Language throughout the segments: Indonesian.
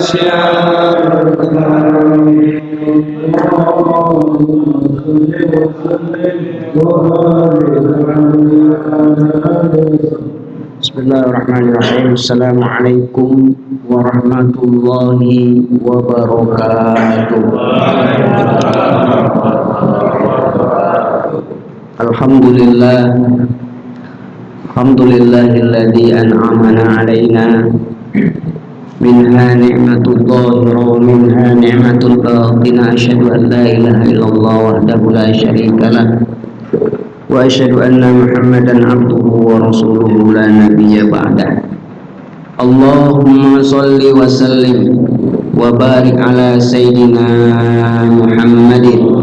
Bismillahirrahmanirrahim. Assalamualaikum warahmatullahi wabarakatuh. Alhamdulillahilladzi an'amana alaina minha ni'matul zahira wa minha ni'matul batina. Asyhadu an la ilaha illallah wahdahu la syarika lah wa asyhadu anna Muhammadan abduhu wa rasuluhu la nabiyya ba'dah. Allahumma shalli wa sallim wa barik ala sayyidina Muhammadin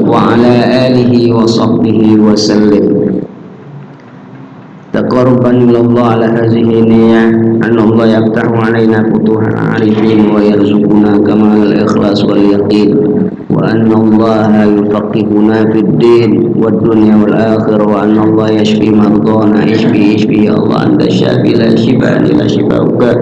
wa ala alihi wa sahbihi wa sallim. Taqarruban ilallah ala hazihi niyyah an Allah yaftahu alaina futuhal arifin wa yarzuquna kamal ikhlas wal yaqin wa anna Allah yufaqihuna fid din wad dunya wal akhirah wa anna Allah yashfi mardana ishfi ya Allah anta syafi la shifa illa shifauka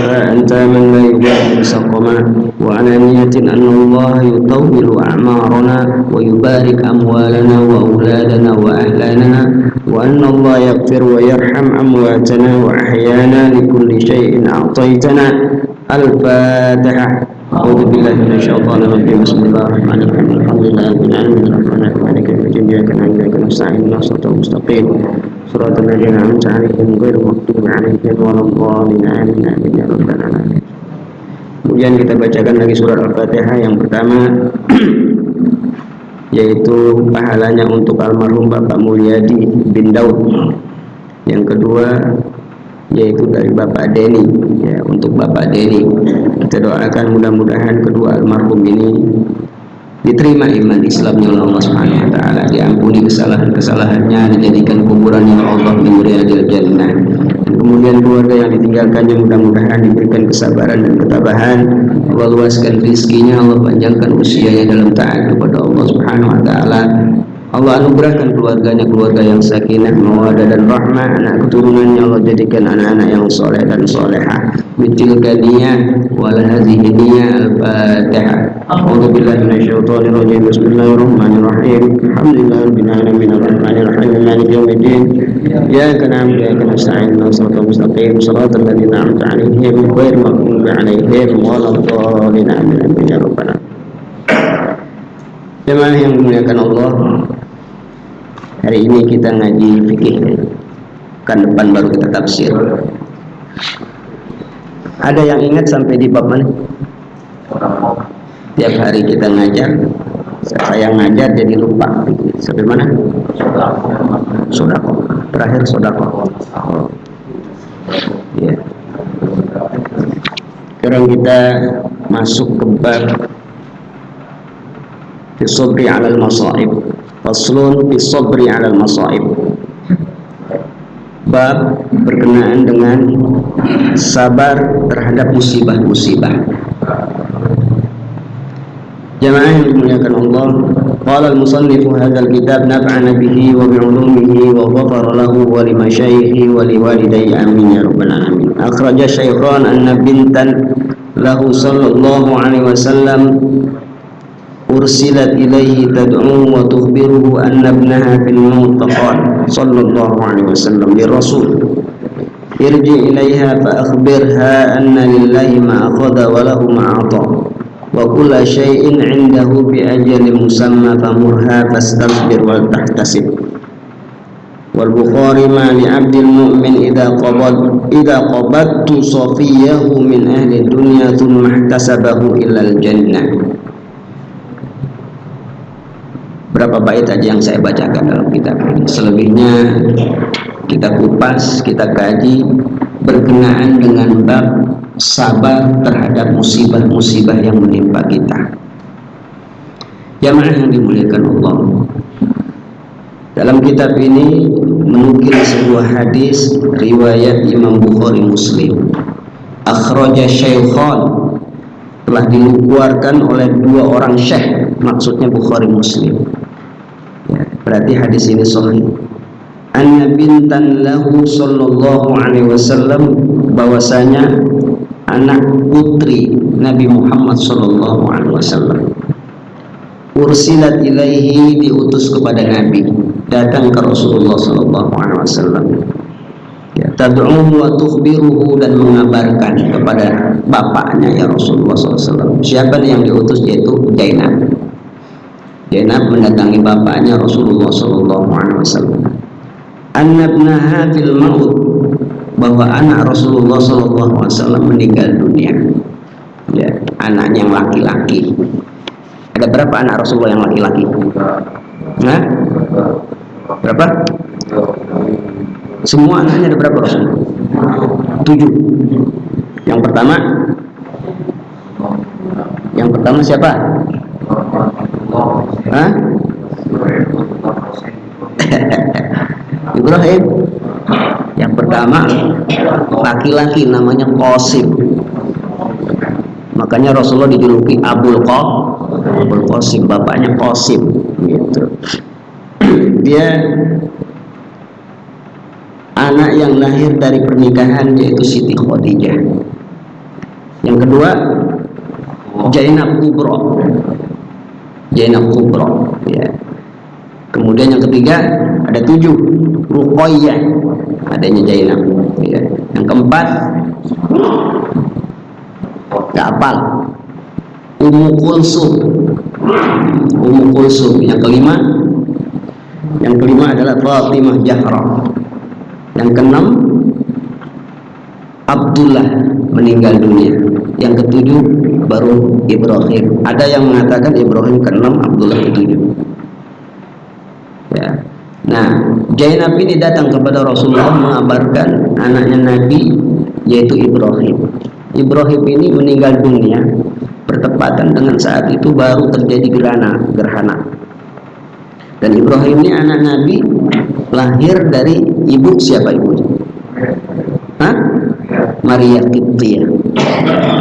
anta man la yughadiru saqama wa ala niyatin anna Allah yutawwilu a'marana wa yubarik amwalana wa auladana wa ahlana wa anna Allah yaghfir wa yarham amwatana wa ahyana likulli shay'in a'taytana. Al-Fatihah. A'udzu billahi minasyaitonir rajim. Bismillahirrahmanirrahim. Alhamdulillahirabbil alamin arrahmanir rahim maliki yaumiddin iyyaka na'budu wa iyyaka nasta'in ihdinas siratal mustaqim siratal ladzina an'amta 'alaihim ghairil maghdubi 'alaihim waladdallin. Amin amin ya rabbal alamin. Kemudian kita bacakan lagi surat Al-Fatihah yang pertama yaitu pahalanya untuk almarhum Bapak Mulyadi bin Daud. Yang kedua yaitu dari Bapak Denny, ya, untuk Bapak Denny kita doakan mudah-mudahan kedua almarhum ini diterima iman Islamnya oleh Allah Subhanahu wa taala, diampuni kesalahan-kesalahannya, dijadikan kuburannya Allah min riyadil jannah. Dan kemudian keluarga yang ditinggalkannya mudah-mudahan diberikan kesabaran dan ketabahan, Allah luaskan rezekinya, Allah panjangkan usianya dalam taat kepada Allah Subhanahu wa taala. Allah anugerahkan keluarganya keluarga yang sakinah, mawaddah dan rahmah, anak keturunannya Allah jadikan anak-anak yang soleh dan solehah. Bitilka niyah wal hadhihi niyah. Al-Fatihah. A'udzu billahi minasyaitonir rajim. Bismillahirrahmanirrahim. Alhamdulillahirabbil alamin arrahmanir rahim maliki yaumiddin iyyaka na'budu wa iyyaka nasta'in ihdinas siratal mustaqim siratal ladzina an'amta 'alaihim ghairil maghdubi 'alaihim waladdallin. Amin ya rabbal alamin. Jemaah yang dimuliakan Allah, hari ini kita ngaji fikih, kan depan baru kita tafsir. Ada yang ingat sampai di bab mana? Tiap hari kita ngajar, saya ngajar jadi lupa. Sampai mana? Sodako. Terakhir sodako. Oh. Ya. Sekarang kita masuk ke bab Fisabri 'alal masaib. Faslun fisabri 'alal masaib. Bab berkenaan dengan sabar terhadap musibah-musibah. Jamaah yang dimuliakan Allah, qala al-musannif hadzal kitab naf'ana bihi wa bi'ulumihi wa ghafara lahu wa li masyayikhi wa li walidayhi amin ya rabbal alamin. Akhraja syaykhan anna bintan lahu sallallahu alaihi wasallam ursilat ilaihi tad'u wa tukhbiruhu anna ibnaha fil maut faqala sallallahu alaihi wasallam li rasul irji ilaiha fa akhbirha anna lillahi ma akhadha wa lahu ma ata wa kullu shay'in 'indahu bi ajalin musamma famurha fastasbir wal tahtasib. Wal Bukhari ma li 'abdil mu'min idza qabadtu safiyahu min ahli dunya thumma ihtasabahu ila al jannah. Berapa bait aja yang saya bacakan dalam kitab ini. Selebihnya kita kupas, kita kaji berkenaan dengan bab sabar terhadap musibah-musibah yang menimpa kita. Jamaah yang dimuliakan Allah, dalam kitab ini menukil sebuah hadis riwayat Imam Bukhari Muslim. Akhraja syaykhan, telah dikeluarkan oleh dua orang syekh, maksudnya Bukhari Muslim. Ya, berarti hadis ini sahih. Anna bintan lahu sallallahu alaihi wasallam, bahwasanya anak putri Nabi Muhammad sallallahu alaihi wasallam. Ursilat ilaihi, diutus kepada Nabi, datang ke Rasulullah sallallahu alaihi wasallam. Ya, tad'uhu wa tukhbiruhu, dan mengabarkan kepada bapaknya ya Rasulullah SAW. Siapa yang diutus? Yaitu Zainab. Zainab mendatangi bapaknya Rasulullah SAW. Annabnaha fil maut, bahwa anak Rasulullah SAW meninggal dunia. Ya, anaknya yang laki-laki. Ada berapa anak Rasulullah yang laki-laki? Nah, berapa? Semua anaknya ada berapa Rasul? 7. Yang pertama siapa? Hah? Ibrahim. Yang pertama laki-laki, namanya Qasim. Makanya Rasulullah dijuluki Abul Qasim, bapaknya Qasim gitu. Dia anak yang lahir dari pernikahan, yaitu Siti Khadijah. Yang kedua Zainab Kubro, ya. Kemudian yang ketiga ada 7, Ruqayyah, adanya Zainab, ya. Yang keempat nggak hafal, Ummu Kulsum. Yang kelima adalah Fatimah Zahra. Yang keenam Abdullah meninggal dunia. Yang ketujuh baru Ibrahim. Ada yang mengatakan Ibrahim ke-6, Abdullah ke-7. Ya. Nah, Zainab ini datang kepada Rasulullah mengabarkan anaknya Nabi, yaitu Ibrahim. Ibrahim ini meninggal dunia bertepatan dengan saat itu baru terjadi gerhana. Dan Ibrahim ini anak Nabi, lahir dari ibu siapa ibunya? Hah? Maria Qibtiyah.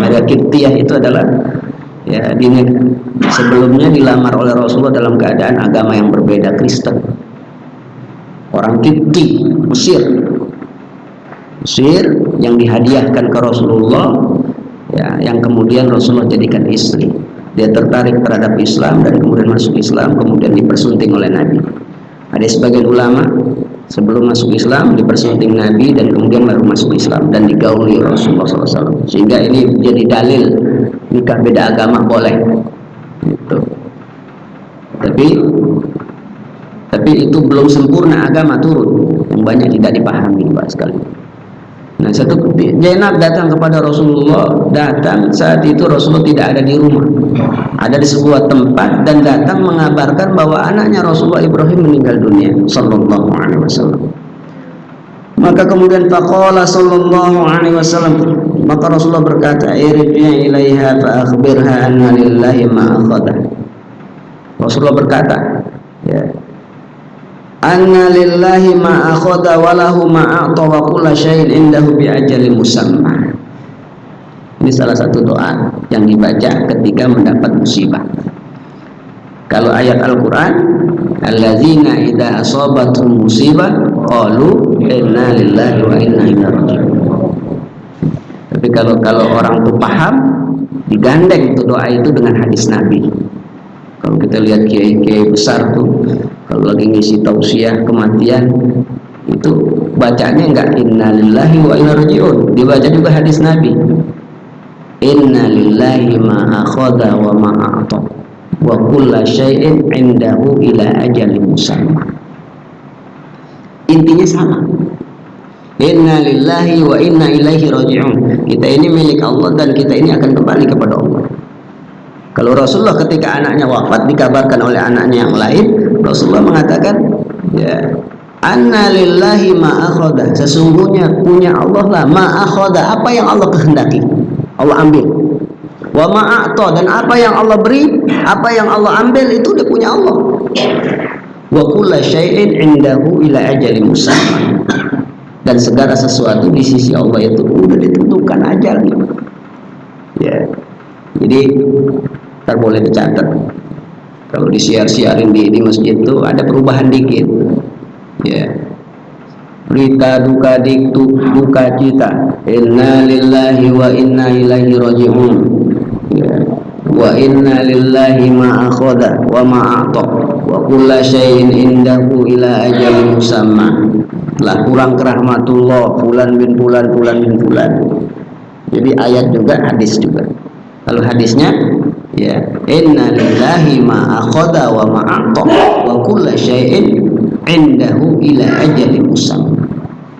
Maria Qibtiyah itu adalah, ya, sebelumnya dilamar oleh Rasulullah dalam keadaan agama yang berbeda, Kristen. Orang Qibti, Mesir yang dihadiahkan ke Rasulullah, ya, yang kemudian Rasulullah jadikan istri. Dia tertarik terhadap Islam dan kemudian masuk Islam, kemudian dipersunting oleh Nabi. Ada sebagian ulama sebelum masuk Islam dipersunting Nabi dan kemudian baru masuk Islam dan digauli Rasulullah SAW. Sehingga ini jadi dalil nikah beda agama boleh. Gitu. Tapi itu belum sempurna agama turun, yang banyak tidak dipahami Pak sekali. Nah, Zainab datang kepada Rasulullah. Datang saat itu Rasulullah tidak ada di rumah, ada di sebuah tempat, dan datang mengabarkan bahwa anaknya Rasulullah Ibrahim meninggal dunia sallallahu alaihi wasallam. Maka kemudian faqala sallallahu alaihi wasallam, maka Rasulullah berkata, irji'i ilaiha fa akhbirha anna lillahi ma akhadha. Rasulullah berkata, ya, anna lillahi ma akhadha wa lahu ma a'ta wa kullu syai'in indahu bi ajalin musamma. Ini salah satu doa yang dibaca ketika mendapat musibah. Kalau ayat Al-Qur'an, allazina idza asabatuhum musibah qalu inna lillahi wa inna ilaihi raji'un. Tapi kalau orang itu paham, digandeng itu doa itu dengan hadis Nabi. Kalau kita lihat kiai-kiai besar tuh, kalau lagi ngisi tausiah kematian, itu bacanya enggak inna lillahi wa inna raji'un, dibaca juga hadis Nabi. Inna lillahi ma akhadha wa ma a'ta wa kullu syai'in 'indahu ila ajalin musamma. Intinya sama. Inna lillahi wa inna ilaihi raji'un. Kita ini milik Allah dan kita ini akan kembali kepada Allah. Kalau Rasulullah ketika anaknya wafat dikabarkan oleh anaknya yang lain, Rasulullah mengatakan, ya, anna lillahi ma akhadha, sesungguhnya punya Allah lah ma akhadha, apa yang Allah kehendaki Allah ambil, wa ma a'ta, dan apa yang Allah beri, apa yang Allah ambil itu dia punya Allah. Wa kullu syai'in 'indahu ila ajalin musamma, dan segala sesuatu di sisi Allah itu udah ditentukan ajalnya. Ya, jadi ntar boleh dicatat. Kalau disiar-siarin di masjid itu ada perubahan dikit, ya, berita duka duka cita, inna lillahi wa inna ilaihi raji'un, ya. Wa inna lillahi ma akhadha wa ma a'ta wa kulla syai'in indahu ila ajalin musamma. Telah kurang ke rahmatullah fulan bin fulan fulan bin fulan. Jadi ayat juga, hadis juga. Kalau hadisnya, ya, inna lillahi ma akhadha wa ma a'ta wa kulla syai'in indahu ila ajalin musamma.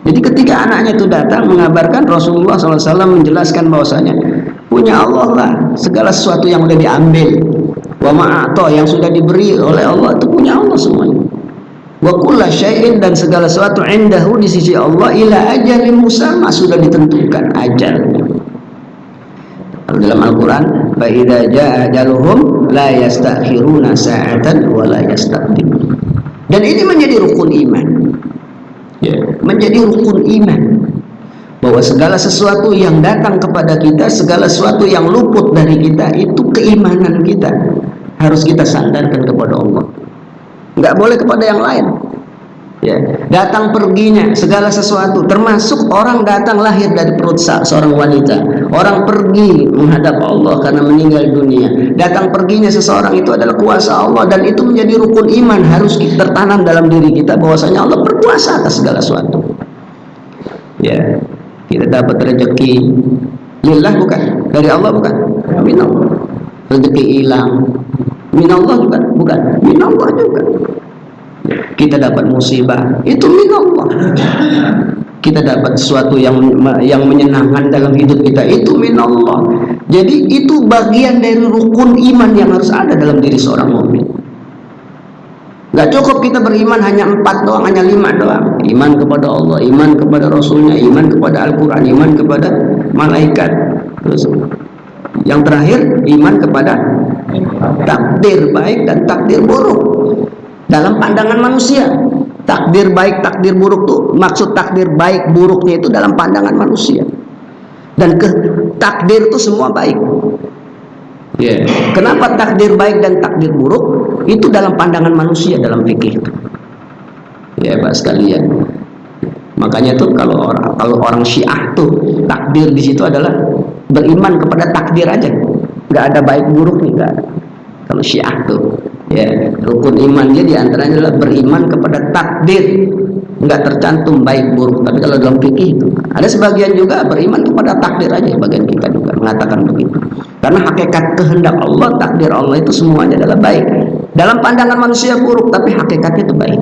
Jadi ketika anaknya itu datang mengabarkan, Rasulullah SAW menjelaskan bahwasanya punya Allah lah segala sesuatu yang sudah diambil, wa ma'ata yang sudah diberi oleh Allah itu punya Allah semuanya, wa kulla syai'in dan segala sesuatu indahu di sisi Allah ila ajalin musamma sudah ditentukan ajalnya. Kalau dalam Al-Quran, fa idza jaa ajaluhum la yastakhiruna sa'atan wa la yastaqdimun. Dan ini menjadi rukun iman, ya, menjadi rukun iman, bahwa segala sesuatu yang datang kepada kita, segala sesuatu yang luput dari kita, itu keimanan kita harus kita sandarkan kepada Allah, nggak boleh kepada yang lain, ya. Datang perginya segala sesuatu, termasuk orang datang lahir dari perut seorang wanita, orang pergi menghadap Allah karena meninggal dunia, datang perginya seseorang itu adalah kuasa Allah, dan itu menjadi rukun iman, harus kita tertanam dalam diri kita bahwasanya Allah berkuasa atas segala sesuatu, ya. Kita dapat rezeki lillah bukan? Dari Allah bukan? Minallah. Rezeki hilang minallah bukan? Bukan. Minallah juga. Kita dapat musibah itu minallah. Kita dapat sesuatu yang menyenangkan dalam hidup kita itu minallah. Jadi itu bagian dari rukun iman yang harus ada dalam diri seorang mukmin. Gak cukup kita beriman hanya 4 doang, hanya 5 doang. Iman kepada Allah, iman kepada Rasulnya, iman kepada Al-Quran, iman kepada malaikat. Terus yang terakhir, iman kepada takdir baik dan takdir buruk. Dalam pandangan manusia, takdir baik, takdir buruk tuh, maksud takdir baik buruknya itu dalam pandangan manusia. Dan takdir itu semua baik. Yeah. Kenapa takdir baik dan takdir buruk? Itu dalam pandangan manusia dalam fikih itu. Ya Pak sekalian. Makanya tuh kalau orang Syiah tuh takdir di situ adalah beriman kepada takdir aja. Nggak ada baik buruk nih, nggak ada. Kalau Syiah tuh, ya, rukun imannya di antaranya adalah beriman kepada takdir, nggak tercantum baik buruk. Tapi kalau dalam fikih itu ada sebagian juga beriman kepada takdir aja, bagian kita juga mengatakan begitu. Karena hakikat kehendak Allah, takdir Allah itu semuanya adalah baik. Dalam pandangan manusia buruk, tapi hakikatnya itu baik.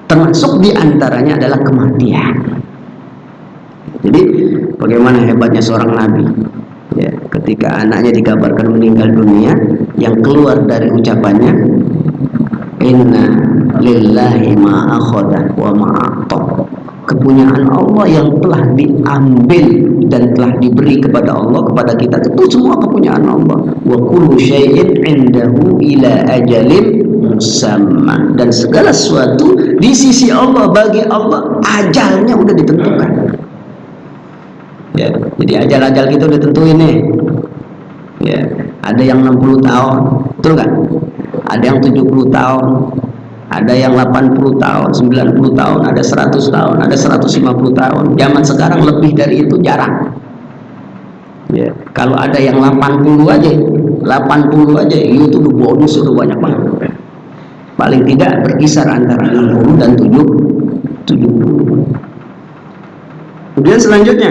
Termasuk diantaranya adalah kematian. Jadi bagaimana hebatnya seorang nabi, ya, ketika anaknya dikabarkan meninggal dunia, yang keluar dari ucapannya inna lillahi ma akhadha wa ma a'ta. Kepunyaan Allah yang telah diambil dan telah diberi kepada Allah, kepada kita, itu semua kepunyaan Allah. Wa kullu syai'in indahu ila ajalin musamma. Dan segala sesuatu di sisi Allah, bagi Allah ajalnya udah ditentukan. Ya, jadi ajal-ajal kita udah tentuin nih. Ya, ada yang 60 tahun, betul kan? Ada yang 70 tahun. Ada yang 80 tahun, 90 tahun, ada 100 tahun, ada 150 tahun. Zaman sekarang lebih dari itu jarang. Ya, kalau ada yang 80 aja, itu udah bonus, udah banyak banget. Paling tidak berkisar antara 60 dan 70. Kemudian selanjutnya,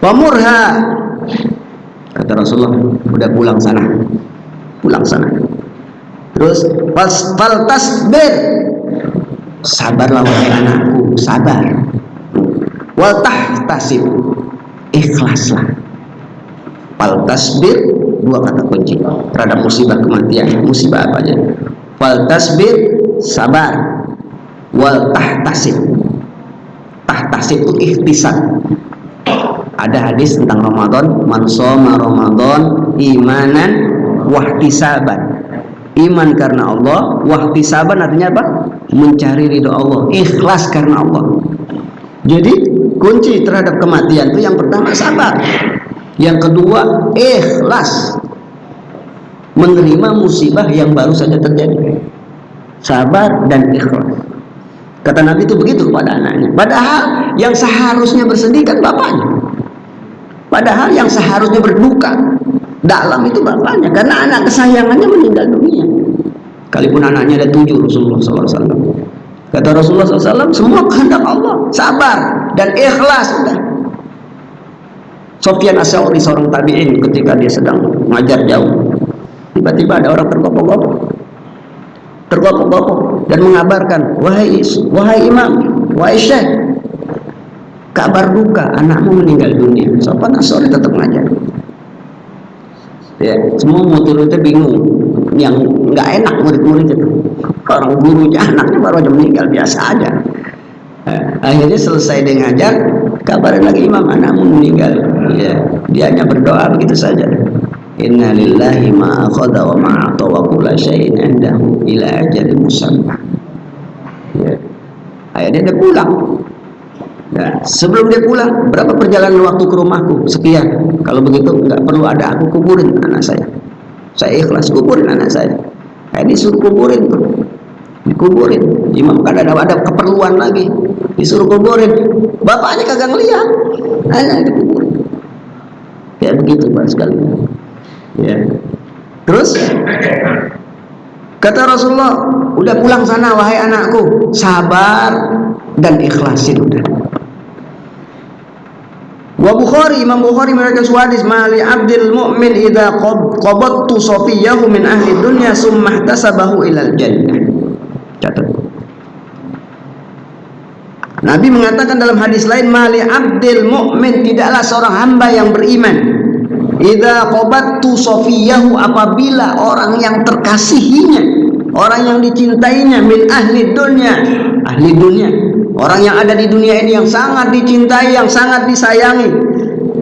Pamurha, kata Rasulullah, udah pulang sana. Terus fal tasbir, sabarlah wahai anakku, sabar. Wal tahtasib, ikhlaslah. Fal tasbir, dua kata kunci terhadap musibah kematian, musibah apa aja. Fal tasbir, sabar. Wal tahtasib, tahtasib itu ikhtisab. Ada hadis tentang Ramadan, man shoma Ramadan imanan wahtisaban. Iman karena Allah, wahtisaban artinya apa? Mencari ridho Allah, ikhlas karena Allah. Jadi kunci terhadap kematian itu yang pertama sabar, yang kedua ikhlas, menerima musibah yang baru saja terjadi. Sabar dan ikhlas. Kata Nabi itu begitu kepada anaknya. Padahal yang seharusnya bersedih kan bapaknya. Padahal yang seharusnya berduka dalam itu bapaknya, karena anak kesayangannya meninggal dunia. Kalaupun anaknya ada 7, Rasulullah SAW. Kata Rasulullah SAW, semua kehendak Allah, sabar dan ikhlas. Udah. Sufyan Ats-Tsauri, seorang tabi'in, ketika dia sedang mengajar jauh, tiba-tiba ada orang tergopoh-gopoh dan mengabarkan, wahai imam, wahai syekh, kabar duka, anakmu meninggal dunia. Sufyan Ats-Tsauri tetap mengajar. Ya, semua murid-muridnya bingung. Yang nggak enak murid-murid itu, orang gurunya anaknya baru aja meninggal, biasa aja. Akhirnya selesai dia ngajar, kabarin lagi, imam, anakmu meninggal. Ya, dia hanya berdoa begitu saja. Inna lillahi ma akhadha wa ma a'ta wa kullu syai'in 'indahu ila ajalin musamma. Ya. Akhirnya dia pulang. Nah, sebelum dia pulang, berapa perjalanan waktu ke rumahku? Sekian. Kalau begitu nggak perlu ada aku kuburin anak saya. Saya ikhlas kuburin anak saya. Ini disuruh kuburin tuh, dikuburin. Imam kan ada keperluan lagi, disuruh kuburin. Bapaknya kagak ngeliat, hanya dikuburin. Ya begitu Pak sekalian. Ya. Terus kata Rasulullah, udah pulang sana wahai anakku, sabar dan ikhlasin udah. Wa Bukhari, Imam Bukhari meriwayatkan sebuah hadis, mali abdil mu'min idza qabattu safiyahu min ahli dunya summa ihtasabahu ilal jannah. Catat. Nabi mengatakan dalam hadis lain, mali abdil mu'min, tidaklah seorang hamba yang beriman, idza qabattu safiyahu, apabila orang yang terkasihinya, orang yang dicintainya, min ahli dunya, orang yang ada di dunia ini yang sangat dicintai, yang sangat disayangi,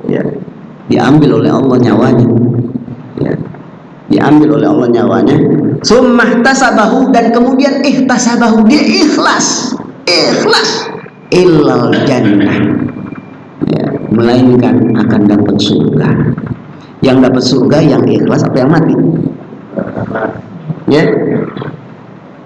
ya, diambil oleh Allah nyawanya, ya, diambil oleh Allah nyawanya. Summahtasabahu, dan kemudian ihtasabahu, dia ikhlas illal jannah, ya, melainkan akan dapat surga. Yang dapat surga yang ikhlas apa yang mati? Ya.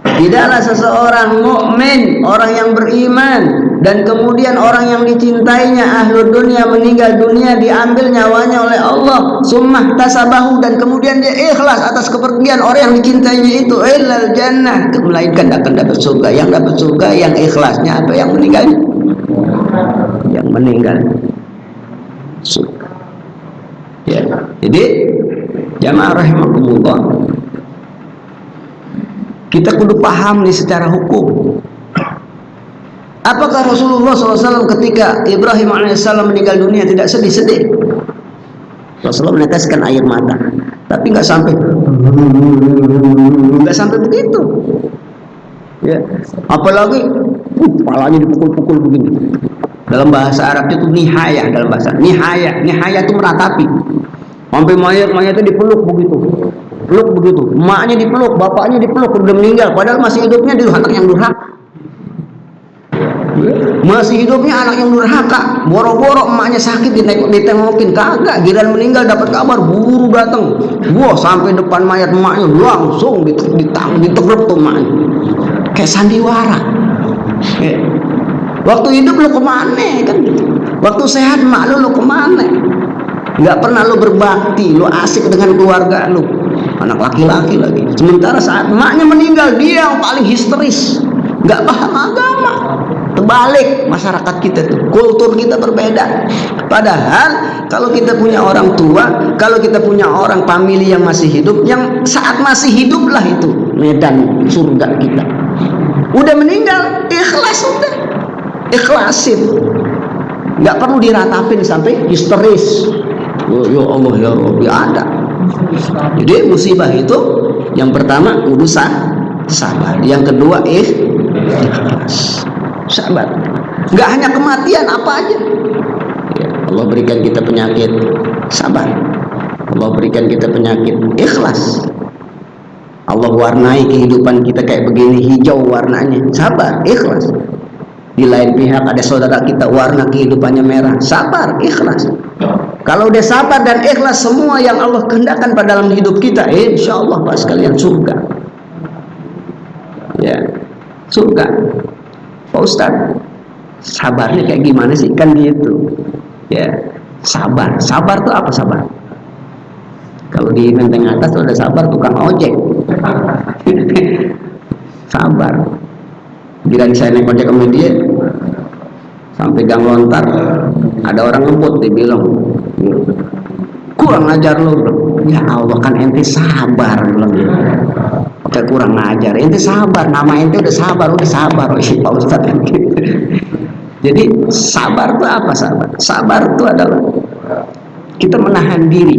Tidaklah seseorang mukmin, orang yang beriman, dan kemudian orang yang dicintainya, ahlul dunia, meninggal dunia, diambil nyawanya oleh Allah, summah tasabahu, dan kemudian dia ikhlas atas kepergian orang yang dicintainya itu, illal jannah, melainkan akan dapat surga. Yang dapat surga yang ikhlasnya apa? Yang meninggal, yang meninggal surga. Ya. Jadi jamaah rahimakumullah, kita kudu paham nih secara hukum. Apakah Rasulullah SAW ketika Ibrahim AS meninggal dunia tidak sedih-sedih? Rasulullah meneteskan air mata, tapi nggak sampai begitu. Ya, apalagi kepalanya dipukul-pukul begini. Dalam bahasa Arab itu nihaya, dalam bahasa nihaya itu meratapi. Sampai mayat itu dipeluk begitu. Peluk begitu, emaknya dipeluk, bapaknya dipeluk, udah meninggal, padahal masih hidupnya dia anak yang durhaka. Masih hidupnya anak yang durhaka, boro-boro emaknya sakit ditengokin, kagak, giliran meninggal dapat kabar, buru datang, wah, sampai depan mayat emaknya langsung ditegrep tuh emaknya, kayak sandiwara. Waktu hidup lo kemana kan? Waktu sehat emak lo kemana? Nggak pernah lo berbakti, lo asik dengan keluarga lo, anak laki-laki lagi. Sementara saat emaknya meninggal, dia yang paling histeris, nggak paham agama. Terbalik masyarakat kita tuh, kultur kita berbeda. Padahal kalau kita punya orang tua, kalau kita punya orang famili yang masih hidup, yang saat masih hidup lah itu medan surga kita. Udah meninggal, ikhlas, udah ikhlasin, nggak perlu diratapin sampai histeris. Ya Allah ya Rabbi, ada. Jadi musibah itu yang pertama kudu sabar, yang kedua ikhlas, sabar. Nggak hanya kematian, apa aja ya, Allah berikan kita penyakit, sabar. Allah berikan kita penyakit, ikhlas. Allah warnai kehidupan kita kayak begini, hijau warnanya, sabar, ikhlas. Di lain pihak ada saudara kita warna kehidupannya merah, sabar, ikhlas. Kalau udah sabar dan ikhlas, semua yang Allah kehendakkan pada dalam hidup kita, insya Allah Pak sekalian, surga. Ya, surga. Pak Ustadz, sabarnya kayak gimana sih? Kan gitu ya. Sabar tuh apa sabar? Kalau di Menteng Atas tuh ada sabar tukang ojek. Sabar. Bila saya naik ojek sama dia sampai Gang Lontar, ada orang ngebut, dia bilang, kurang ajar lo. Ya Allah, kan ente sabar, bilang dia. Oke, kurang ajar, ente sabar, nama ente udah sabar. Oh iya Pak Ustadz. Jadi sabar itu apa sabar? Sabar itu adalah kita menahan diri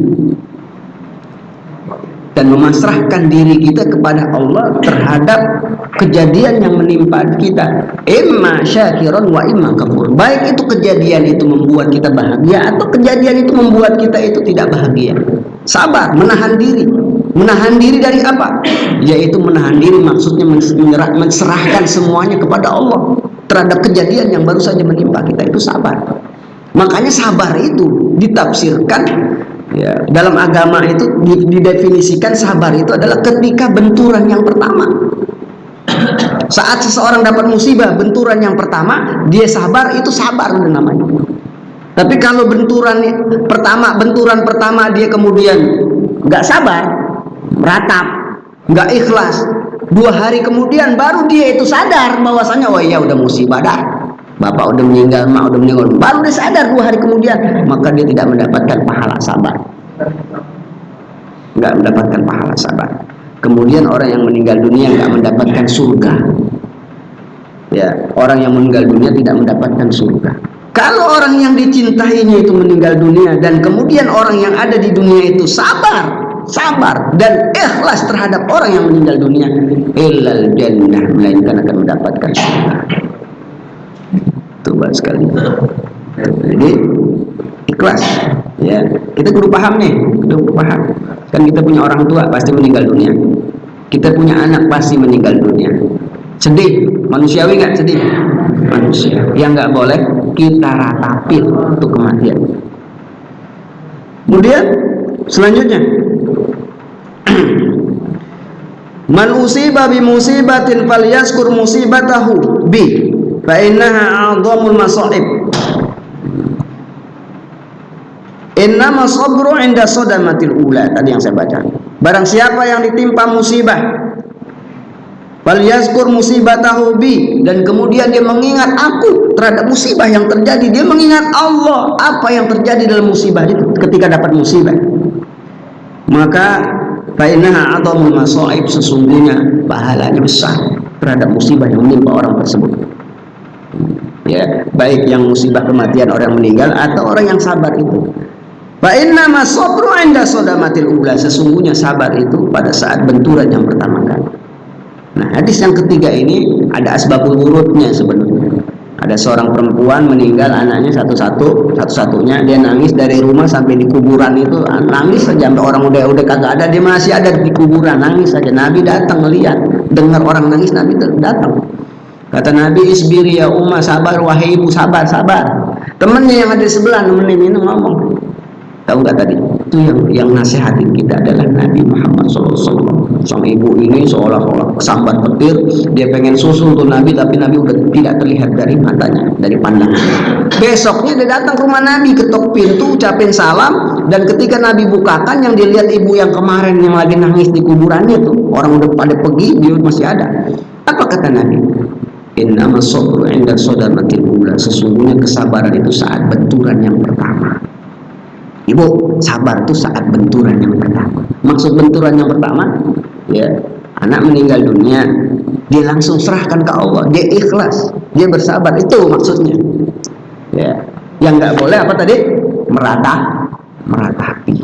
dan memasrahkan diri kita kepada Allah terhadap kejadian yang menimpa kita. Imma syakiran wa imma kafur. Baik itu kejadian itu membuat kita bahagia atau kejadian itu membuat kita itu tidak bahagia. Sabar, menahan diri. Menahan diri dari apa? Yaitu menahan diri maksudnya menserahkan semuanya kepada Allah terhadap kejadian yang baru saja menimpa kita, itu sabar. Makanya sabar itu ditafsirkan ya, dalam agama itu didefinisikan sabar itu adalah ketika benturan yang pertama. Saat seseorang dapat musibah, benturan yang pertama, dia sabar, itu sabar namanya. Tapi kalau benturan pertama dia kemudian nggak sabar, meratap, nggak ikhlas, 2 hari kemudian baru dia itu sadar bahwasanya oh iya udah musibah dah, bapak udah meninggal, mak udah meninggal, baru dia sadar 2 hari kemudian, maka dia tidak mendapatkan pahala sabar, nggak mendapatkan pahala sabar. Kemudian orang yang meninggal dunia nggak mendapatkan surga. Ya, orang yang meninggal dunia tidak mendapatkan surga. Kalau orang yang dicintainya itu meninggal dunia dan kemudian orang yang ada di dunia itu sabar dan ikhlas terhadap orang yang meninggal dunia, illal jannah, melainkan akan mendapatkan surga. Coba sekali. Jadi ikhlas ya. Kita kudu paham nih, kan kita punya orang tua pasti meninggal dunia, kita punya anak pasti meninggal dunia. Sedih, manusiawi nggak sedih? Manusia. Yang nggak boleh kita ratapin untuk kematian. Kemudian selanjutnya, man usiba bi musibatin falyaskur musibatahu bi fa innaha a'dhamul masa'ib. Innama sabru 'inda sadamatil ula. Tadi yang saya baca. Barang siapa yang ditimpa musibah, falyaskur musibatahu bi, dan kemudian dia mengingat aku terhadap musibah yang terjadi, dia mengingat Allah apa yang terjadi dalam musibah itu ketika dapat musibah, maka fa innaha 'adzamul masa'ib, sesungguhnya pahalanya besar terhadap musibah yang menimpa orang tersebut. Ya, baik yang musibah kematian orang meninggal atau orang yang sabar itu. Fa innama sabru 'inda sadamatil ula, sesungguhnya sabar itu pada saat benturan yang pertama kali. Nah, hadis yang ketiga ini ada asbabul wurudnya sebenarnya. Ada seorang perempuan meninggal anaknya satu-satunya, dia nangis dari rumah sampai di kuburan itu, nangis saja sampai orang udah kagak ada, dia masih ada di kuburan, nangis saja. Nabi datang melihat, dengar orang nangis, Nabi datang. Kata Nabi, isbiri ya Umma, sabar wahai ibu, sabar. Temennya yang ada di sebelah nemenin ini ngomong. Tahu nggak tadi? Itu yang nasihatin kita adalah Nabi Muhammad SAW. Sama ibu ini seolah-olah sambat petir, dia pengen susu untuk Nabi, tapi Nabi udah tidak terlihat dari matanya, dari pandangannya. Besoknya dia datang ke rumah Nabi, ketok pintu, ucapin salam, dan ketika Nabi bukakan, yang dilihat ibu yang kemarin yang lagi nangis di kuburannya tuh, orang udah pada pergi, dia masih ada. Apa kata Nabi? Innama sabru 'inda sadamatil ula, sesungguhnya kesabaran itu saat benturan yang pertama. Ibu, sabar itu saat benturan yang pertama. Maksud benturan yang pertama, ya, anak meninggal dunia, dia langsung serahkan ke Allah, dia ikhlas, dia bersabar, itu maksudnya. Ya, yang nggak boleh apa tadi? Meratapi.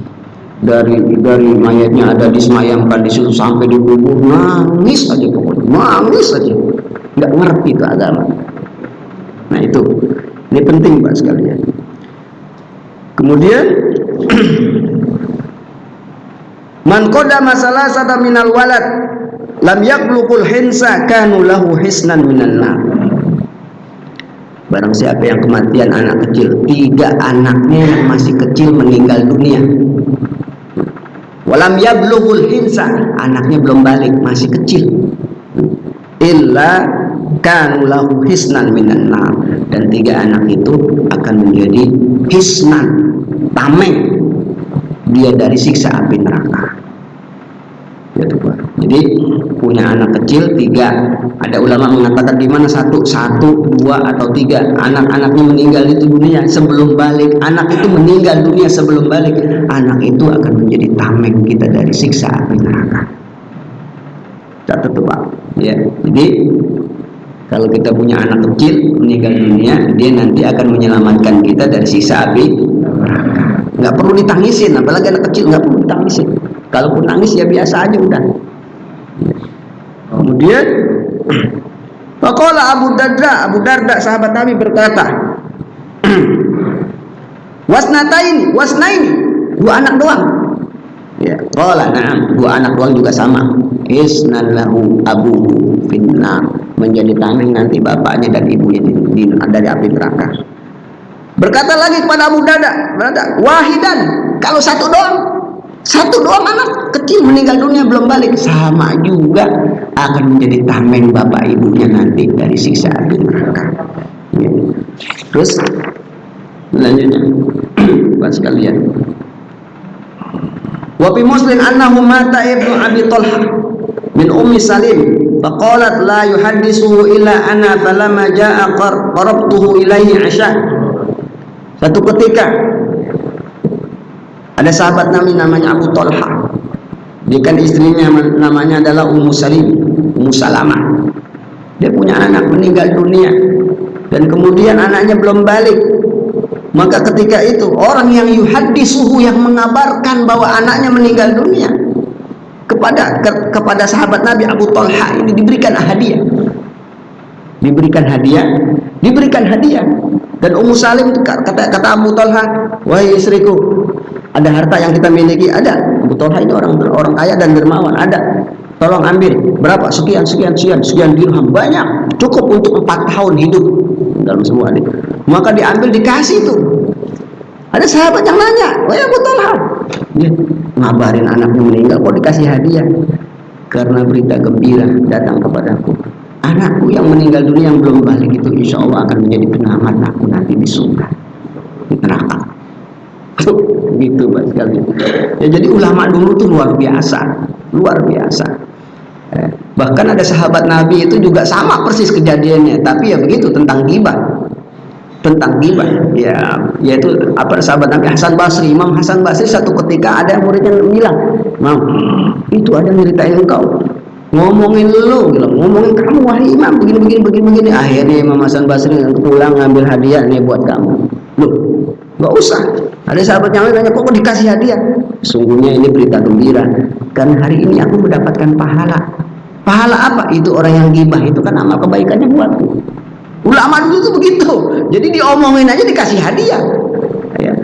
Dari mayatnya ada disemayamkan di situ sampai dikubur, nangis aja pokoknya, nangis aja, nggak ngerti ke agama. Nah itu, ini penting Pak sekalian. Kemudian man qadama salasata minal walad lam yaqluqul hinsa kanu lahu hisnan minan nar. Barang siapa yang kematian anak kecil, 3 anaknya yang masih kecil meninggal dunia. Walam yablughul hinsa, anaknya belum balik, masih kecil. illa kanu lahu hisnan minan nar, dan 3 anak itu akan menjadi hisnan, tameng dia dari siksa api neraka. Jadi punya anak kecil 3, ada ulama mengatakan di mana 1, 2 atau 3 anak-anaknya meninggal itu dunia sebelum balik, anak itu meninggal dunia sebelum balik, anak itu akan menjadi tameng kita dari siksa api neraka. Catat tuh Pak ya. Jadi kalau kita punya anak kecil meninggal dunia, dia nanti akan menyelamatkan kita dari siksa api neraka. Nggak perlu ditangisin, apalagi anak kecil nggak perlu ditangisin. Kalaupun nangis ya biasa aja udah. Kemudian faqala Abu Darda sahabat Nabi berkata, wasnaini 2 anak doang. Ya, qala na'am, 2 anak doang juga sama. Isnan lahu abuhu finnar, menjadi tameng nanti bapaknya dan ibunya dari api neraka. Berkata lagi kepada Abu Darda, wahidan, kalau 1 doang anak kecil meninggal dunia belum balik, sama juga akan menjadi tameng bapak ibunya nanti dari siksa api neraka. Ya. Terus selanjutnya Pak sekalian, wa fi Muslim annahu mata ibnu Abi Talha min Ummi Salim faqalat la yuhaddisuhu illa ana falamma jaa qarabtuhu ilaihi asya. Satu ketika ada sahabat Nabi namanya Abu Talha, dia kan istrinya namanya adalah Ummu Salamah. Dia punya anak meninggal dunia dan kemudian anaknya belum balik. Maka ketika itu orang yang yuhaddisuhu, yang mengabarkan bahwa anaknya meninggal dunia, kepada sahabat Nabi Abu Talha ini diberikan hadiah. Dan Ummu Salim kata Abu Talha, wahai istriku, ada harta yang kita miliki, ada. Abu Talha ini orang kaya dan dermawan, ada. Tolong ambil berapa? Sekian dirham, banyak, cukup untuk 4 tahun hidup dalam semua ini. Maka diambil, dikasih itu. Ada sahabat yang nanya, wahai Abu Talha, dia ngabarin anaknya meninggal kok dikasih hadiah? Karena berita gembira datang kepadaku, anakku yang meninggal dunia yang belum balik itu insya Allah akan menjadi penyelamat aku nanti di surga, di neraka. Gitu Pak sekali. Ya, jadi ulama dulu tuh luar biasa. Bahkan ada sahabat Nabi itu juga sama persis kejadiannya, tapi ya begitu, tentang ghibah. Ya, yaitu sahabat Nabi Imam Hasan Basri satu ketika ada muridnya bilang, "Mam, itu ada nyeritain engkau, ngomongin lu, ngomongin kamu wahai imam begini." Akhirnya Imam Hasan Basri pulang ngambil hadiah nih buat kamu. Loh, nggak usah. Ada sahabat yang lain nanya, kok dikasih hadiah? Sungguhnya ini berita gembira, karena hari ini aku mendapatkan pahala. Pahala apa? Itu orang yang ghibah itu kan amal kebaikannya buatku. Ulama dulu itu begitu. Jadi diomongin aja dikasih hadiah. Ya.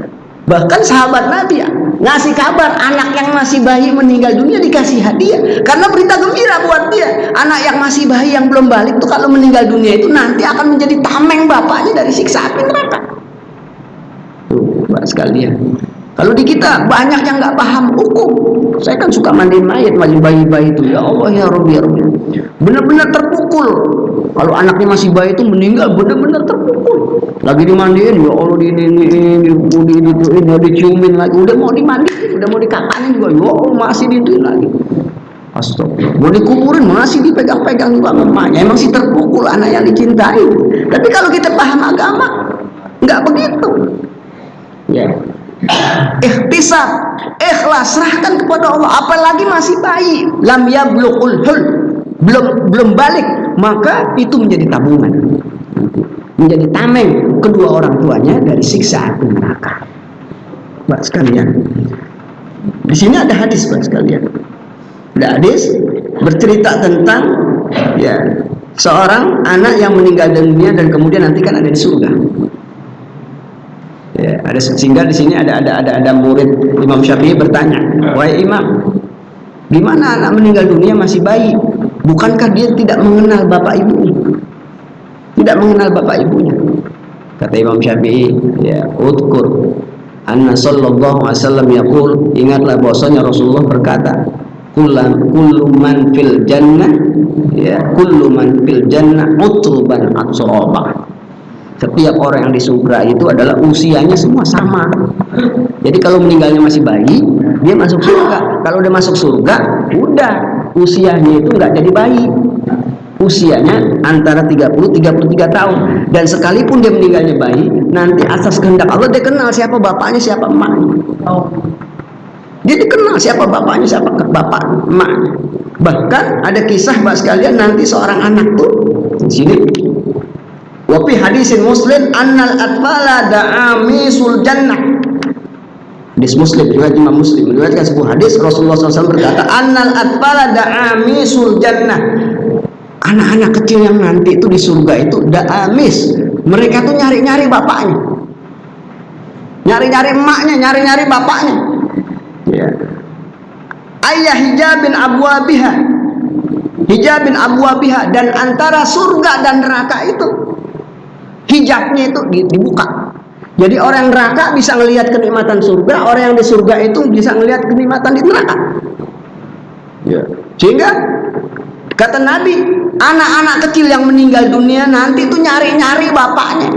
Bahkan sahabat Nabi ya, ngasih kabar anak yang masih bayi meninggal dunia dikasih hadiah, karena berita gembira buat dia. Anak yang masih bayi yang belum balik tuh kalau meninggal dunia itu nanti akan menjadi tameng bapaknya dari siksa api neraka. Tuh, Pak sekalian. Kalau di kita banyak yang nggak paham hukum. Saya kan suka mandiin mayat, bayi-bayi itu. Ya Allah ya Rabbi, benar-benar terpukul. Kalau anaknya masih bayi itu meninggal, benar-benar terpukul. Lagi dimandiin, ya Allah diciumin lagi. Udah mau dimandiin, udah mau dikapanin juga, ya Allah masih dituin lagi. Astagfirullah. Mau dikuburin masih dipegang-pegang juga mamanya. Emang sih terpukul anak yang dicintai. Tapi kalau kita paham agama, nggak begitu. Ya. Ikhtisab, ikhlas, serahkan kepada Allah. Apalagi masih bayi, lam yablughul hul, belum balik, maka itu menjadi tabungan, menjadi tameng kedua orang tuanya dari siksa api neraka. Pak sekalian, di sini ada hadis Pak sekalian. Ada hadis bercerita tentang ya seorang anak yang meninggal dunia dan kemudian nanti kan ada di surga. Ya, ada, sehingga di sini ada murid Imam Syafi'i bertanya, wahai Imam, gimana anak meninggal dunia masih bayi? Bukankah dia tidak mengenal bapak ibunya? Tidak mengenal bapak ibunya. Kata Imam Syafi'i, ya, udkur anna sallallahu alaihi wasallam yaqul, ingatlah bahwasanya Rasulullah berkata, kullu man fil jannah, ya, kullu man fil jannah utruban atsraba. Setiap orang yang di surga itu adalah usianya semua sama. Jadi kalau meninggalnya masih bayi, dia masuk surga. Kalau dia masuk surga, udah usianya itu nggak jadi bayi. Usianya antara 30-33 tahun. Dan sekalipun dia meninggalnya bayi, nanti atas kehendak Allah dia kenal siapa bapaknya, siapa emaknya. Dia dikenal siapa bapaknya, siapa bapak emaknya. Bahkan ada kisah mbak sekalian, nanti seorang anak tuh di sini. Wa fi hadisin Muslim annal atfala da'amisul jannah. Hadis Muslim, riwayat Imam Muslim meriwayatkan sebuah hadis Rasulullah SAW berkata, annal atfala da'amisul jannah. Anak-anak kecil yang nanti itu di surga itu da'amis. Mereka tuh nyari-nyari bapaknya, nyari-nyari emaknya, nyari-nyari bapaknya. Ya. Ayah hijabin abwabiha, hijabin abwabiha, dan antara surga dan neraka itu hijabnya itu dibuka. Jadi orang neraka bisa melihat kenikmatan surga, orang yang di surga itu bisa melihat kenikmatan di neraka. Ya. Sehingga kata Nabi, anak-anak kecil yang meninggal dunia nanti itu nyari-nyari bapaknya,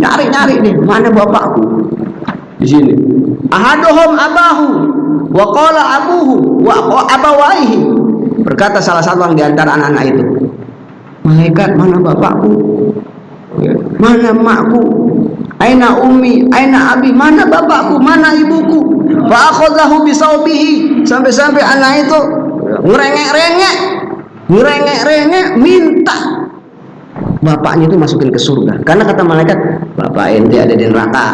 nyari-nyari nih, mana bapakku? Di sini. Ahaduhum abahu, wa qala abuhu, wa abawaihi. Berkata salah satu di antara anak-anak itu, malaikat, mana bapakku? Mana emakku? Aina ummi, aina abi, mana bapakku, mana ibuku? Fa akhadhahu bi sawbihi, sampai-sampai anak itu ngerengek-rengek minta bapaknya itu masukin ke surga. Karena kata malaikat, bapak ente ada di neraka,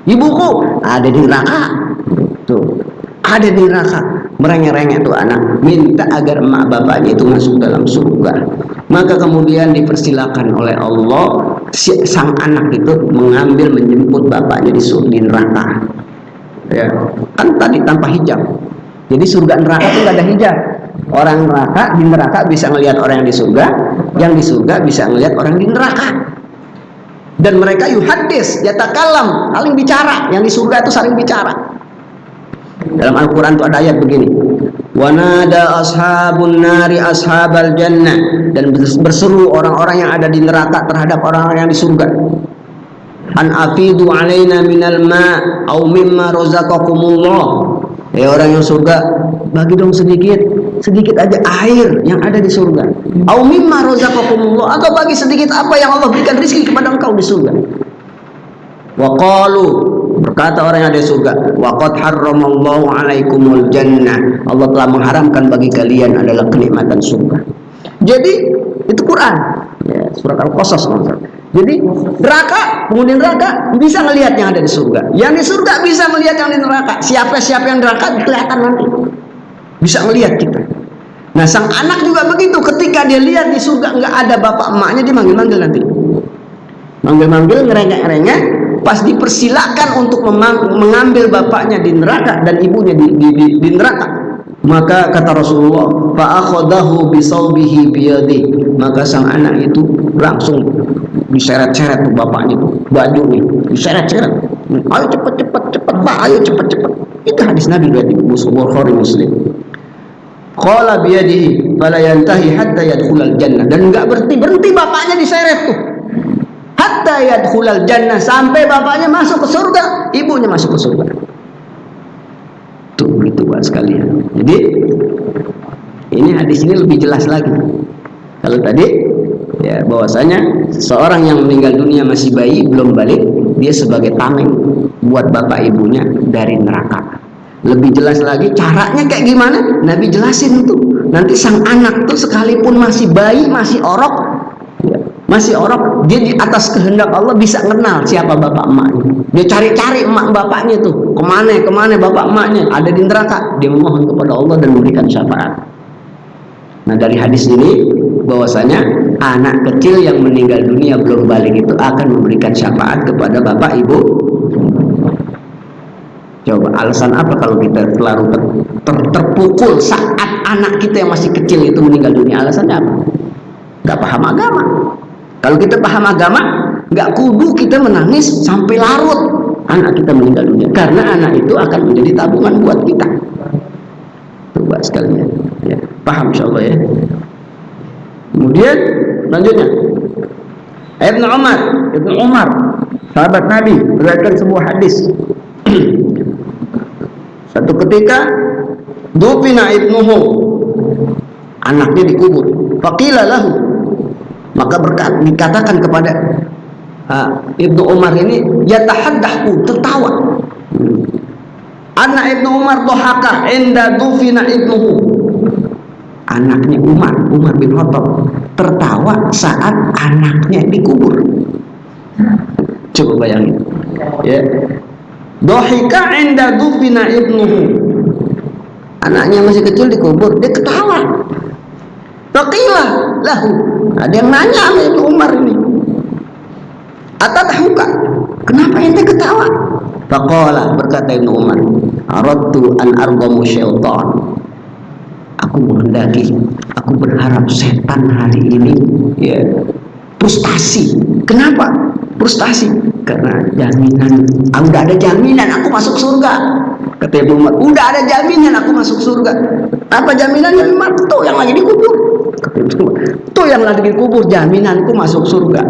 ibuku ada di neraka, tuh ada di neraka. Merengek-rengek tuh anak minta agar emak bapaknya itu masuk dalam surga. Maka kemudian dipersilakan oleh Allah sang anak itu mengambil menjemput bapaknya di neraka. Ya, kan tadi tanpa hijab. Jadi surga neraka itu nggak ada hijab. Orang neraka di neraka bisa melihat orang yang di surga, yang di surga bisa melihat orang di neraka. Dan mereka yuhaddis, yatakalam, saling bicara. Yang di surga itu saling bicara. Dalam Al-Quran itu ada ayat begini, wanada ashabun nari ashabal jannah, dan berseru orang-orang yang ada di neraka terhadap orang-orang yang di surga, an afidu alaina minal ma' au mimma razaqakumullah. Orang yang surga, bagi dong sedikit aja air yang ada di surga, au mimma razaqakumullah, atau bagi sedikit apa yang Allah berikan rezeki kepada engkau di surga. Wa qalu, berkata orang yang ada di surga, wa qad harramallahu alaikumul jannah, Allah telah mengharamkan bagi kalian adalah kenikmatan surga. Jadi itu Quran, ya, surat Al-Qasas. Jadi neraka, penghuni neraka bisa melihat yang ada di surga, yang di surga bisa melihat yang di neraka. Siapa yang di neraka kelihatan nanti, bisa melihat kita. Nah, sang anak juga begitu, ketika dia lihat di surga nggak ada bapak emaknya, dia manggil-manggil nanti, manggil-manggil, ngerengek-ngerengek. Pas dipersilakan untuk mengambil bapaknya di neraka dan ibunya di neraka, maka kata Rasulullah, fa akhadahu bi sawbihi bi yadi, maka sang anak itu langsung diseret-seret tuh bapaknya, bajunya diseret-seret, ayo cepet Pak, ayo cepet. Itu hadis Nabi riwayat Bukhari Muslim. Qala bi yadihi fala yantahi hatta yadkhulal jannah, dan enggak berhenti bapaknya diseret tuh hatta yadkhulal jannah, sampai bapaknya masuk ke surga, ibunya masuk ke surga. Tuh gitu buat sekalian. Jadi ini hadis ini lebih jelas lagi. Kalau tadi ya bahwasanya seseorang yang meninggal dunia masih bayi belum balik, dia sebagai tameng buat bapak ibunya dari neraka. Lebih jelas lagi caranya kayak gimana? Nabi jelasin tuh. Nanti sang anak tuh sekalipun masih bayi, masih orok, dia di atas kehendak Allah bisa kenal siapa bapak emaknya. Dia cari-cari emak bapaknya tuh, kemana bapak emaknya, ada di neraka. Dia memohon kepada Allah dan memberikan syafaat. Nah, dari hadis ini bahwasanya anak kecil yang meninggal dunia belum balik itu akan memberikan syafaat kepada bapak ibu. Coba alasan apa kalau kita terlalu terpukul saat anak kita yang masih kecil itu meninggal dunia? Alasannya apa? Gak paham agama. Kalau kita paham agama, gak kudu kita menangis sampai larut anak kita meninggal dunia, karena anak itu akan menjadi tabungan buat kita. sahabat sekalian. Ya, paham insyaallah ya. Kemudian lanjutnya Ibnu Umar, sahabat Nabi, beriwayatkan sebuah hadis. Satu ketika dufina ibnuhu, anaknya dikubur. Faqila lahu, maka dikatakan kepada Ibnu Umar ini, yatahaddahu, tertawa. Anak Ibnu Umar dohaka inda dufina ibnuhu. Anaknya Umar bin Khattab tertawa saat anaknya dikubur. Coba bayangin. Ya. Dohika inda dufina ibnuhu. Anaknya masih kecil dikubur, dia ketawa. Faqila lahu, ada yang nanya sama Ibnu Umar ini, atadhuka, kenapa ente ketawa? Faqala, berkata Ibnu Umar, aradtu an argamu syaitan. Aku menghendaki, aku berharap setan hari ini ya frustasi. Kenapa frustasi? Karena jaminan, udah ada jaminan aku masuk surga. Kata Ibnu Umar, udah ada jaminan aku masuk surga. Apa jaminannya? Memang tuh yang lagi dikubur. Kata Ibnu Umar, tuh yang lagi dikubur, jaminanku masuk surga.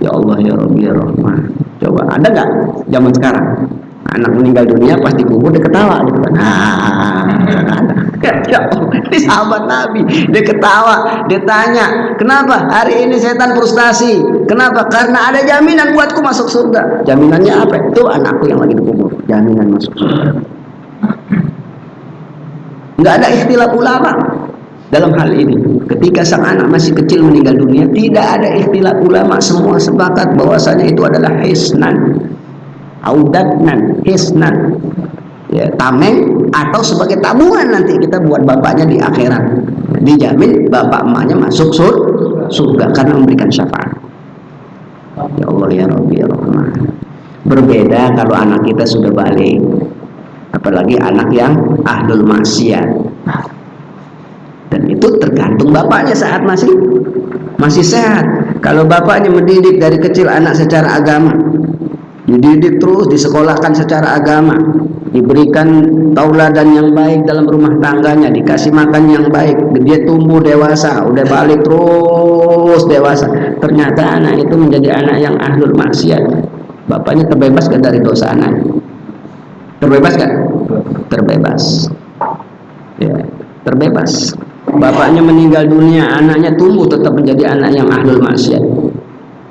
Ya Allah ya Rabbi ya Rahman. Coba ada nggak zaman sekarang anak meninggal dunia pas dikubur dia ketawa gitu kan? Ya Allah, ini sahabat Nabi, dia ketawa, dia tanya, kenapa hari ini setan frustasi? Kenapa? Karena ada jaminan buatku masuk surga. Jaminannya apa? Itu anakku yang lagi dikubur, jaminan masuk surga. Nggak ada ikhtilaf ulama dalam hal ini. Ketika sang anak masih kecil meninggal dunia, tidak ada ikhtilaf ulama, semua sepakat bahwasanya itu adalah hisnan, audatnan, hisnan, ya, tameng atau sebagai tabungan nanti kita buat bapaknya di akhirat. Dijamin bapak emaknya masuk surga karena memberikan syafaat. Ya Allah ya Rabbi ya Rahman. Berbeda kalau anak kita sudah balik, apalagi anak yang ahlul maksiat. Dan itu tergantung bapaknya saat masih sehat. Kalau bapaknya mendidik dari kecil anak secara agama, dididik terus, disekolahkan secara agama, diberikan tauladan yang baik dalam rumah tangganya, dikasih makan yang baik, dia tumbuh dewasa, udah balik terus dewasa, ternyata anak itu menjadi anak yang ahlul maksiat, bapaknya terbebas kan dari dosa anak? Terbebas kan? Terbebas. Ya, terbebas. Bapaknya meninggal dunia, anaknya tumbuh tetap menjadi anak yang ahlul maksiat,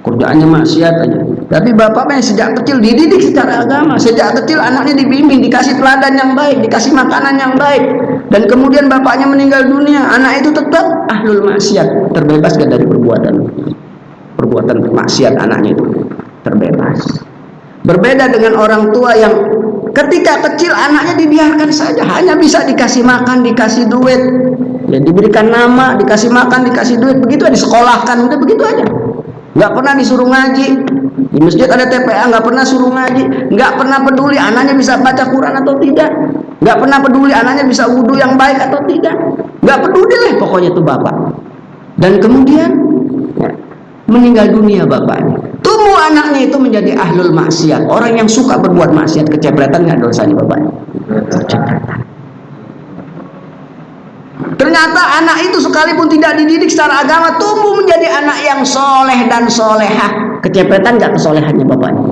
kerjaannya maksiat aja. Tapi bapaknya sejak kecil dididik secara agama, sejak kecil anaknya dibimbing, dikasih teladan yang baik, dikasih makanan yang baik, dan kemudian bapaknya meninggal dunia, anak itu tetap ahlul maksiat, terbebas gak dari perbuatan maksiat anaknya itu, terbebas. Berbeda dengan orang tua yang ketika kecil anaknya dibiarkan saja, hanya bisa dikasih makan, dikasih duit, ya, diberikan nama, dikasih makan, dikasih duit, begitu aja, disekolahkan, udah begitu aja. Nggak pernah disuruh ngaji. Di masjid ada TPA, nggak pernah suruh ngaji, nggak pernah peduli anaknya bisa baca Quran atau tidak, nggak pernah peduli anaknya bisa wudhu yang baik atau tidak, nggak peduli lah pokoknya itu bapak. Dan kemudian ya, meninggal dunia bapaknya, tumbuh anaknya itu menjadi ahlul maksiat, orang yang suka berbuat maksiat, kecepretan nggak dosanya bapaknya? Kecepretan. Ternyata anak itu sekalipun tidak dididik secara agama, tumbuh menjadi anak yang soleh dan solehah. Kecepretan nggak kesolehannya bapaknya?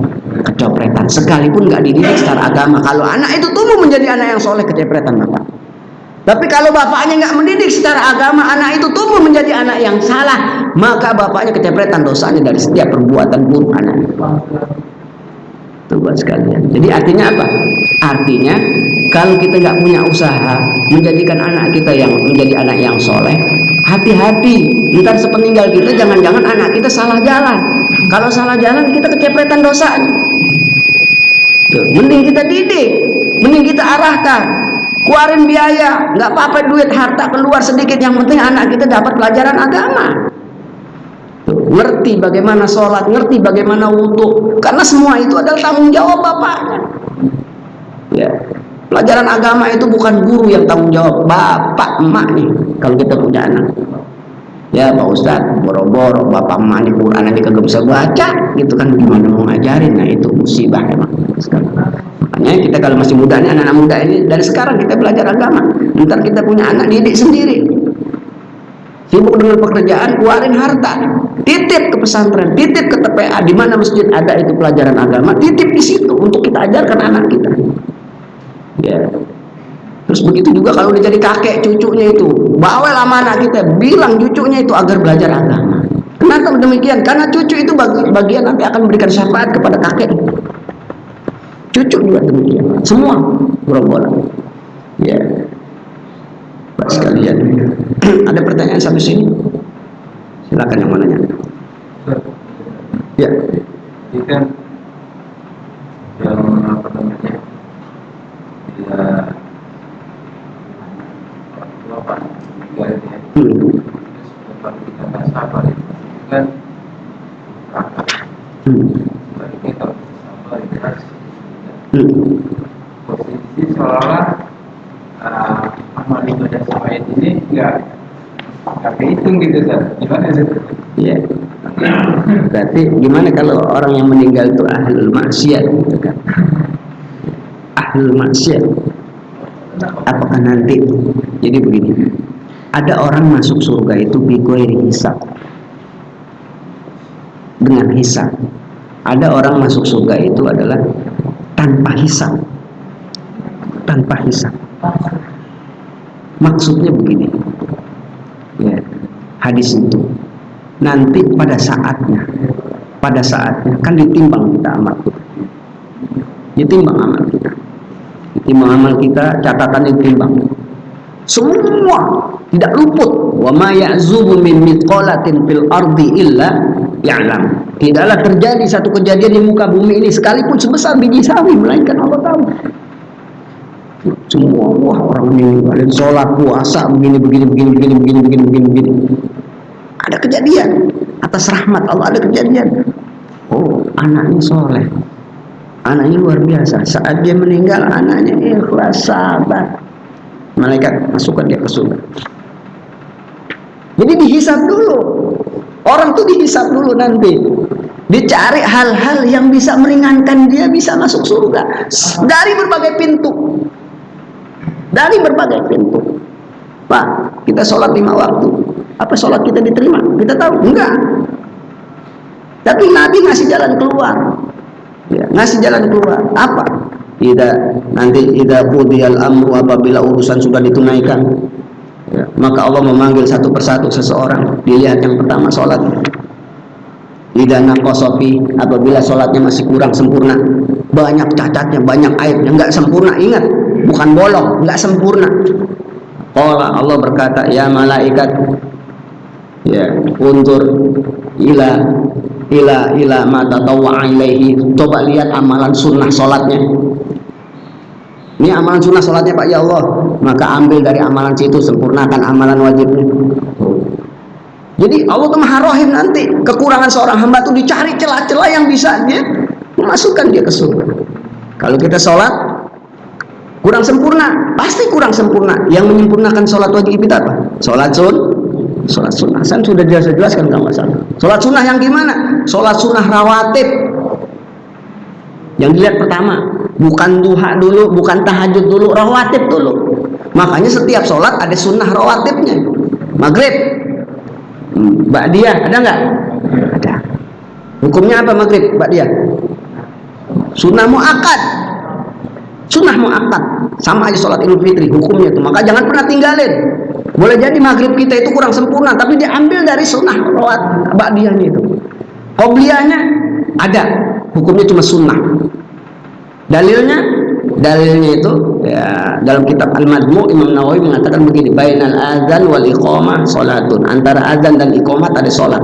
Kecopretan. Sekalipun nggak dididik secara agama, kalau anak itu tumbuh menjadi anak yang soleh, kecepretan bapak. Tapi kalau bapaknya nggak mendidik secara agama, anak itu tumbuh menjadi anak yang salah, maka bapaknya kecepretan dosanya dari setiap perbuatan buruk anak. Itu buat sekalian. Jadi artinya apa? Artinya kalau kita nggak punya usaha menjadikan anak kita yang menjadi anak yang soleh, hati-hati. Ntar sepeninggal kita jangan-jangan anak kita salah jalan. Kalau salah jalan kita kecepretan dosanya. Tuh, mending kita didik, mending kita arahkan, keluarin biaya, nggak apa-apa duit harta keluar sedikit, yang penting anak kita dapat pelajaran agama. Ngerti bagaimana sholat, ngerti bagaimana wudhu, karena semua itu adalah tanggung jawab bapaknya. Ya, pelajaran agama itu bukan guru yang tanggung jawab, bapak emak nih. Kalau kita punya anak, ya Pak Ustadz, boro-boro bapak emak nih Quran aja kagak bisa baca, gitu kan, gimana mau ngajarin? Nah itu musibah emang. Ya, kita kalau masih muda nih, anak-anak muda ini dari sekarang kita belajar agama. Ntar kita punya anak didik sendiri. Sibuk dengan pekerjaan, keluarin harta, titip ke pesantren, titip ke TPA, di mana masjid ada itu pelajaran agama, titip di situ untuk kita ajarkan anak kita. Ya. Terus begitu juga kalau udah jadi kakek cucunya itu, bawel sama anak kita, bilang cucunya itu agar belajar agama. Kenapa demikian? Karena cucu itu bagian nanti akan memberikan syafaat kepada kakek. Cucu juga demikian, semua gerombolan. Ya. Pak sekalian, ada pertanyaan sampai sini? Silakan yang mananya. Ya. Ini kan yang apa namanya? Bila apa? Tiga ini ya. Kalau kita nggak sabar itu kan bagi kita sabar ikhlas. Posisi seolah amal ibadah sawait ini nggak kehitung gitu kan? Gimana sih? Ya. Berarti gimana kalau orang yang meninggal itu ahlul maksiat gitu kan? Ahlul maksiat. Apakah nanti? Jadi begini. Ada orang masuk surga itu bighairi hisab. Dengan hisab. Ada orang masuk surga itu adalah tanpa hisab. Tanpa hisab. Maksudnya begini. Ya, hadis itu nanti pada saatnya kan ditimbang kita amal kita, ditimbang amal kita, catatan ditimbang, semua tidak luput. Wa ma ya'zubu min mithqalatin fil ardi illa ya'lam. Tidaklah terjadi satu kejadian di muka bumi ini sekalipun sebesar biji sawi melainkan Allah tahu. Semua orang meninggal, sholat, puasa, begini. Ada kejadian atas rahmat Allah, ada kejadian. Oh, anaknya soleh, anaknya luar biasa. Saat dia meninggal, anaknya ikhlas, sabar. Malaikat masukkan dia ke surga. Jadi dihisab dulu. Orang tuh dihisab dulu nanti. Dicari hal-hal yang bisa meringankan dia bisa masuk surga dari berbagai pintu. Dari berbagai pintu. Pak, kita sholat 5 waktu. Apa sholat kita diterima? Kita tahu? Enggak. Tapi Nabi ngasih jalan keluar. Ya, ngasih jalan keluar. Apa? Idza qudiyal amru, apabila urusan sudah ditunaikan, ya, maka Allah memanggil satu persatu seseorang. Dilihat yang pertama sholat. Idza naqasa fi, apabila sholatnya masih kurang sempurna, banyak cacatnya, banyak aibnya, enggak sempurna. Ingat, bukan bolong, enggak sempurna. Allah berkata, ya malaikat, ya untur ila ma tatawwa ilaihi. Coba lihat amalan sunnah sholatnya. Ini amalan sunnah sholatnya Pak, ya Allah. Maka ambil dari amalan situ, sempurnakan amalan wajibnya. Jadi Allah itu Maha Rahim. Nanti kekurangan seorang hamba itu dicari celah-celah yang bisa dia memasukkan dia ke surga. Kalau kita sholat kurang sempurna, pasti kurang sempurna. Yang menyempurnakan sholat wajib kita apa? Sholat sunnah. Saya sudah jelaskan kalau nggak salah. Sholat sunnah yang gimana? Sholat sunnah rawatib. Yang dilihat pertama, bukan duha dulu, bukan tahajud dulu, rawatib dulu. Makanya setiap sholat ada sunnah rawatibnya. Maghrib, ba'diyah, ada nggak? Ada. Hukumnya apa maghrib, ba'diyah? Sunnah mu'akkad. Sunnah mu'akkad. Sama aja sholat Idul Fitri, hukumnya itu. Maka jangan pernah tinggalin. Boleh jadi maghrib kita itu kurang sempurna, tapi diambil dari sunnah rawat ba'diyahnya itu. Qobliyahnya ada, hukumnya cuma sunnah. Dalilnya itu ya, dalam kitab Al-Majmu' Imam Nawawi mengatakan begini, bainal adzan wal iqamah salatun. Antara azan dan iqamat ada salat.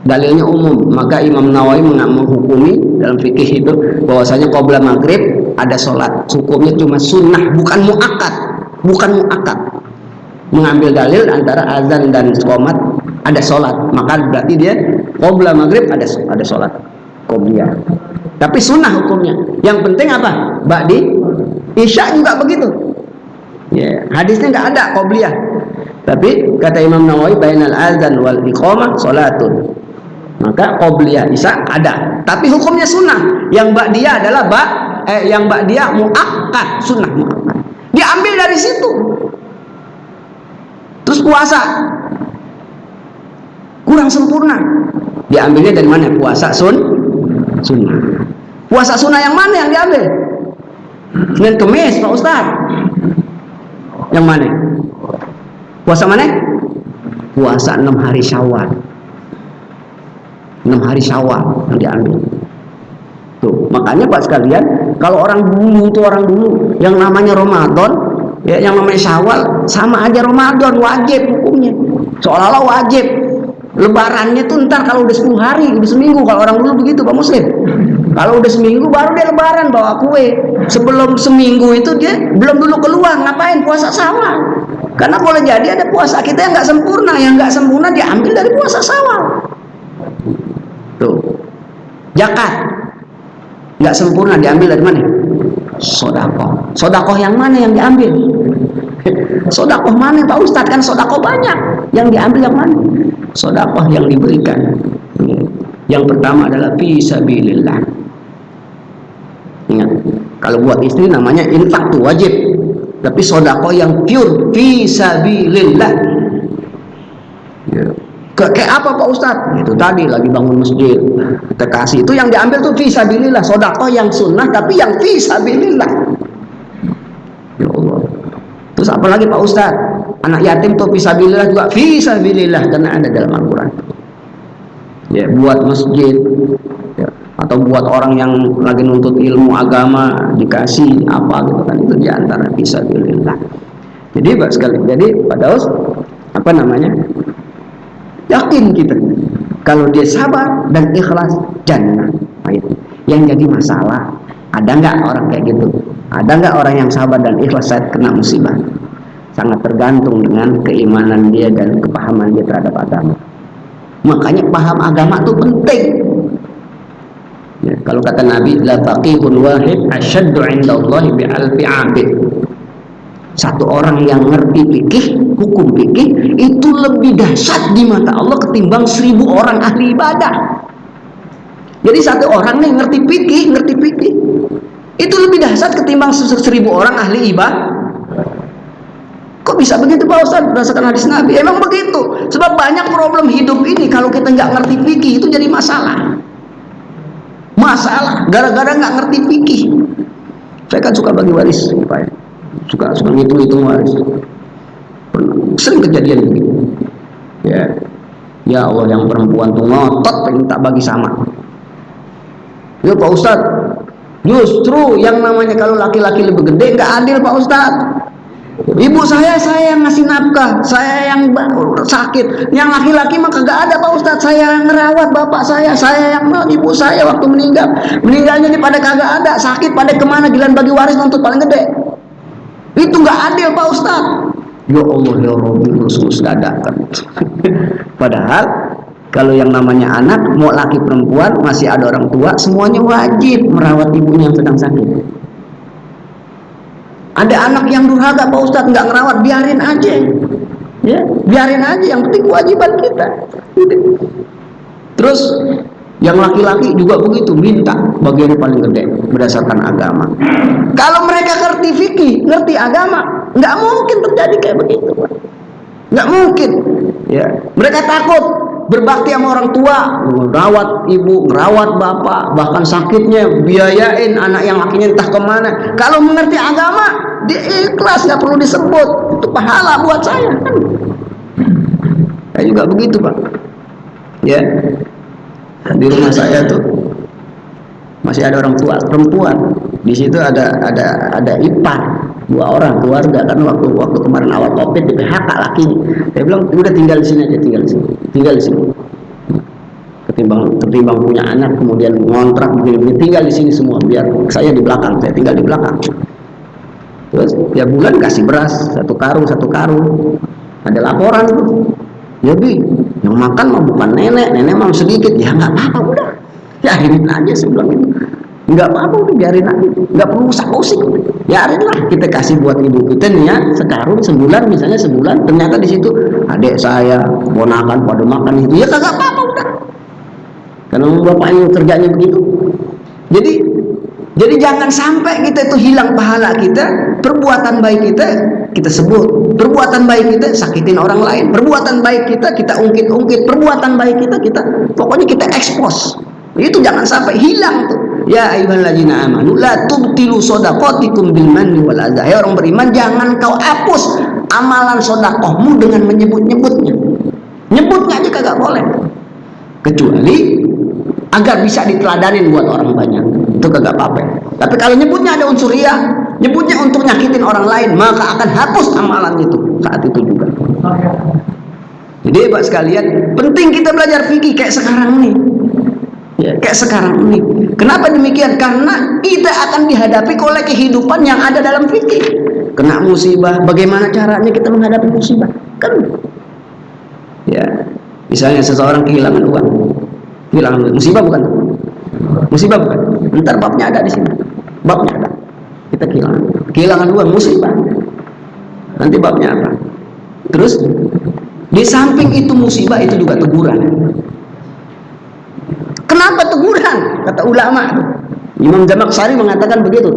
Dalilnya umum, maka Imam Nawawi menghukumi dalam fikih itu bahwasanya qabla maghrib ada salat. Hukumnya cuma sunnah, bukan muakkad. Mengambil dalil antara azan dan iqamat ada salat, maka berarti dia qabla maghrib ada salat qobliyah. Tapi sunnah hukumnya. Yang penting apa? Ba'di isya juga begitu. Ya, hadisnya nggak ada qobliyah. Tapi kata Imam Nawawi bainal azan wal iqamah salatun. Maka qobliyah isya ada. Tapi hukumnya sunnah. Yang ba'diyah adalah yang ba'diyah muakkad, sunnah muakkad. Diambil dari situ. Terus puasa kurang sempurna. Diambilnya dari mana? Puasa sunnah. Puasa sunnah yang mana yang diambil? Senin Kemis, Pak Ustaz. Yang mana? Puasa mana? Puasa 6 hari Syawal. 6 hari Syawal yang diambil. Tuh, makanya Pak sekalian, kalau orang dulu yang namanya Ramadan, ya, yang namanya Syawal sama aja Ramadan, wajib hukumnya. Seolah-olah wajib. Lebarannya tuh ntar kalau udah 10 hari, udah seminggu. Kalau orang dulu begitu Pak Muslim. Kalau udah seminggu baru dia lebaran bawa kue. Sebelum seminggu itu dia belum dulu keluar, ngapain? Puasa Syawal. Karena boleh jadi ada puasa kita yang nggak sempurna, yang nggak sempurna diambil dari puasa Syawal. Tuh, zakat nggak sempurna diambil dari mana? Sodakoh. Sodakoh yang mana yang diambil? Sodakoh mana Pak Ustadz? Kan sodakoh banyak. Yang diambil yang mana? Sodakoh yang diberikan. Yang pertama adalah fisabilillah. Ingat, kalau buat istri namanya infak tuh wajib. Tapi sodakoh yang pure fisabilillah. Ya. Kayak apa Pak Ustadz? Itu tadi lagi bangun masjid, kita kasih. Itu yang diambil tuh fisabilillah. Sodakoh yang sunnah tapi yang fisabilillah. Ya Allah. Terus apa lagi Pak Ustadz? Anak yatim tuh fisabilillah juga fisabilillah, karena ada dalam Al-Quran. Ya, buat masjid, ya, atau buat orang yang lagi nuntut ilmu agama dikasih apa gitu kan, itu diantara fisabilillah. Jadi Pak sekali, jadi Pak Daus apa namanya? Yakin kita kalau dia sabar dan ikhlas jannah. Nah, itu yang jadi masalah. Ada nggak orang kayak gitu? Ada nggak orang yang sabar dan ikhlas saat kena musibah? Sangat tergantung dengan keimanan dia dan kepahaman dia terhadap agama. Makanya paham agama itu penting. Ya, kalau kata Nabi, la faqihun wahid asyaddu 'indallahi bi alfi 'abid. Satu orang yang ngerti fikih, hukum fikih itu lebih dahsyat di mata Allah ketimbang 1000 orang ahli ibadah. Jadi satu orang nih ngerti fikih itu lebih dahsyat ketimbang 1000 orang ahli ibadah. Kok bisa begitu Pak Ustaz? Berdasarkan hadis Nabi. Emang begitu. Sebab banyak problem hidup ini kalau kita nggak ngerti fikih itu jadi masalah. Masalah gara-gara nggak ngerti fikih. Saya kan suka bagi waris, Pak ya. Suka ngitung waris. Sering kejadian begitu. Ya Allah, yang perempuan tuh ngotot pengen tak bagi sama. Ya Pak Ustaz, justru yang namanya kalau laki-laki lebih gede nggak adil Pak Ustaz. Ibu saya yang ngasih nafkah, saya yang sakit. Yang laki-laki mah kagak ada Pak Ustaz. Saya yang ngerawat bapak saya yang ibu saya waktu meninggal. Meninggalnya di pada kagak ada, sakit pada kemana, giliran bagi waris nuntut paling gede. Itu nggak adil Pak Ustaz. Ya Allah ya Rabbi, terus dadakan. Padahal kalau yang namanya anak, mau laki perempuan, masih ada orang tua, semuanya wajib merawat ibunya yang sedang sakit. Ada anak yang durhaka Pak Ustadz, nggak ngerawat, biarin aja, ya, biarin aja. Yang penting kewajiban kita. Terus yang laki-laki juga begitu, minta bagian paling gede berdasarkan agama. Kalau mereka ngerti fikih, ngerti agama, nggak mungkin terjadi kayak begitu, Pak. Nggak mungkin. Ya, mereka takut berbakti sama orang tua, ngerawat ibu, ngerawat bapak, bahkan sakitnya biayain anak yang lakinya entah kemana. Kalau mengerti agama, dia ikhlas, nggak perlu disebut, itu pahala buat saya kan. Saya juga begitu Pak. Ya, di rumah saya tuh masih ada orang tua perempuan. Di situ ada ipar, 2 orang keluarga, kan waktu kemarin awal COVID di PHK lakinya. Saya bilang udah tinggal di sini aja, tinggal di sini. Ketimbang punya anak kemudian ngontrak begini, tinggal di sini semua, biar saya di belakang, saya tinggal di belakang. Terus tiap bulan kasih beras 1 karung. Ada laporan tuh. Ya Bi, yang makan mah bukan nenek mah sedikit, ya nggak apa-apa udah. Biarin aja saya bilang itu. Nggak apa-apa udah, biarin aja. Nggak perlu usah-usik. Biarin lah, kita kasih buat ibu kita nih ya, sekarung sebulan, misalnya sebulan, ternyata di situ adik saya, ponakan pada makan itu, ya kagak apa-apa udah. Karena bapaknya kerjanya begitu. Jadi Jadi jangan sampai kita itu hilang pahala kita, perbuatan baik kita sebut, perbuatan baik kita sakitin orang lain, perbuatan baik kita ungkit-ungkit, perbuatan baik kita pokoknya kita expose. Itu jangan sampai hilang tuh. Ya ayyuhalladzina amanu la tubtilu shadaqatikum bil manni wal adza. Ya orang beriman, jangan kau hapus amalan sedekahmu dengan menyebut-nyebutnya. Nyebutnya aja kagak boleh. Kecuali agar bisa diteladanin buat orang banyak, itu kagak apa-apa. Tapi kalau nyebutnya ada unsur riya, nyebutnya untuk nyakitin orang lain, maka akan hapus amalan itu saat itu juga. Jadi Pak sekalian, penting kita belajar fikih kayak sekarang ini. Ya, kayak sekarang ini. Kenapa demikian? Karena kita akan dihadapi oleh kehidupan yang ada dalam fikih. Kena musibah, bagaimana caranya kita menghadapi musibah? Kan ya, misalnya seseorang kehilangan uang. Kehilangan musibah bukan? Musibah bukan? Ntar babnya ada di sini. Babnya ada. Kita kehilangan uang, musibah. Nanti babnya apa? Terus di samping itu musibah, itu juga teguran. Kenapa teguran? Kata ulama. Imam Zamakhsyari mengatakan begitu.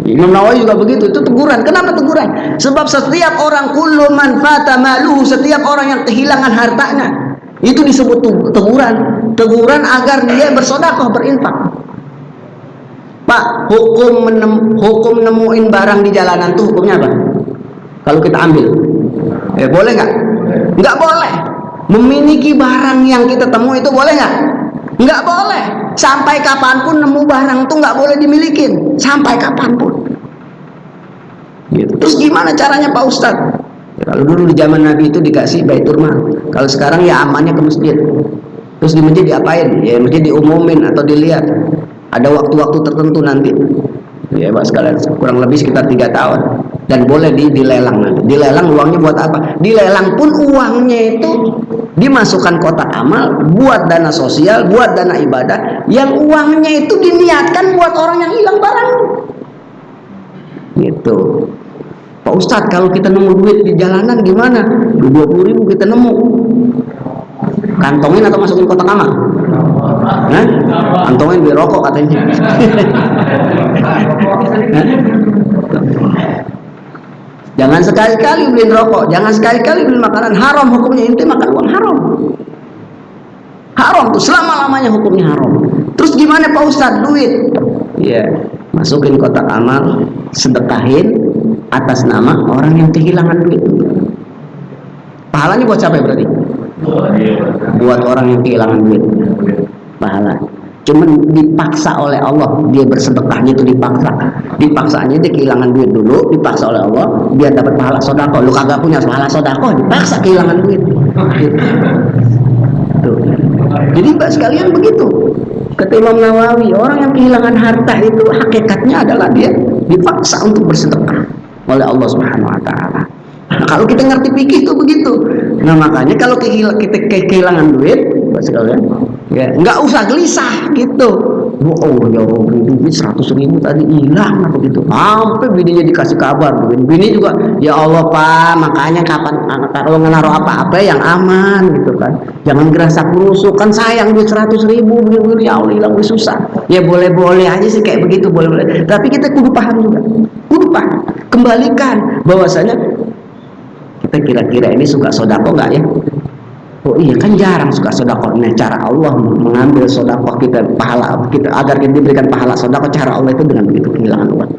Imam Nawawi juga begitu. Itu teguran. Kenapa teguran? Sebab setiap orang, kullu man fata maluhu, setiap orang yang kehilangan hartanya, itu disebut teguran. Teguran agar dia bersedekah, berinfak. Pak, hukum nemuin barang di jalanan tuh hukumnya apa? Kalau kita ambil, boleh nggak? Nggak boleh. Memiliki barang yang kita temui itu boleh nggak? Nggak boleh. Sampai kapanpun nemu barang tuh nggak boleh dimilikin. Sampai kapanpun. Gitu. Terus gimana caranya Pak Ustadz? Ya, kalau dulu di zaman Nabi itu dikasih baitul mal. Kalau sekarang ya amannya ke masjid. Terus di masjid diapain? Ya masjid diumumin atau dilihat. Ada waktu-waktu tertentu nanti. Ya Pak sekalian, kurang lebih sekitar 3 tahun. Dan boleh dilelang nanti. Dilelang uangnya buat apa? Dilelang pun uangnya itu dimasukkan kotak amal, buat dana sosial, buat dana ibadah. Yang uangnya itu diniatkan buat orang yang hilang barang. Gitu. Pak Ustadz, kalau kita nemu duit di jalanan gimana? 20.000 kita nemu. Kantongin atau masukin kotak amal? Nah, kantongin beli rokok katanya. Jangan sekali-kali beli rokok, jangan sekali-kali beli makanan haram, hukumnya inti makan uang haram. Haram tuh selama-lamanya hukumnya haram. Terus gimana Pak Ustadz duit? Ya, masukin kotak amal, sedekahin atas nama orang yang kehilangan duit. Pahalanya buat siapa berarti? Buat orang yang kehilangan duit. Pahala. Cuman dipaksa oleh Allah, dia bersedekahnya itu dipaksanya dia kehilangan duit dulu, dipaksa oleh Allah biar dapat pahala sedekah. Lu kagak punya pahala sedekah, dipaksa kehilangan duit. Tuh. Jadi Pak sekalian begitu. Kata Imam Nawawi, orang yang kehilangan harta itu hakikatnya adalah dia dipaksa untuk bersedekah oleh Allah Subhanahu wa taala. Nah, kalau kita ngerti fikih itu begitu. Nah, makanya kalau kita kehilangan duit, Pak sekalian, ya nggak usah gelisah gitu. Oh ya duit 100.000 tadi hilang apa gitu. Sampai bininya dikasih kabar, bini juga, ya Allah Pak, makanya kapan kalau ngenaruh apa-apa yang aman gitu kan. Jangan gerasa kerusuk, kan sayang duit 100.000 beli ya Allah hilang susah. Ya boleh-boleh aja sih kayak begitu, boleh-boleh. Tapi kita kudu paham juga, kudu paham. Kembalikan bahwasanya kita kira-kira ini suka sodako nggak ya? Oh iya kan jarang suka sodako. Nah cara Allah mengambil sodako kita pahala kita agar kita diberikan pahala sodako, cara Allah itu dengan begitu kehilangan uang.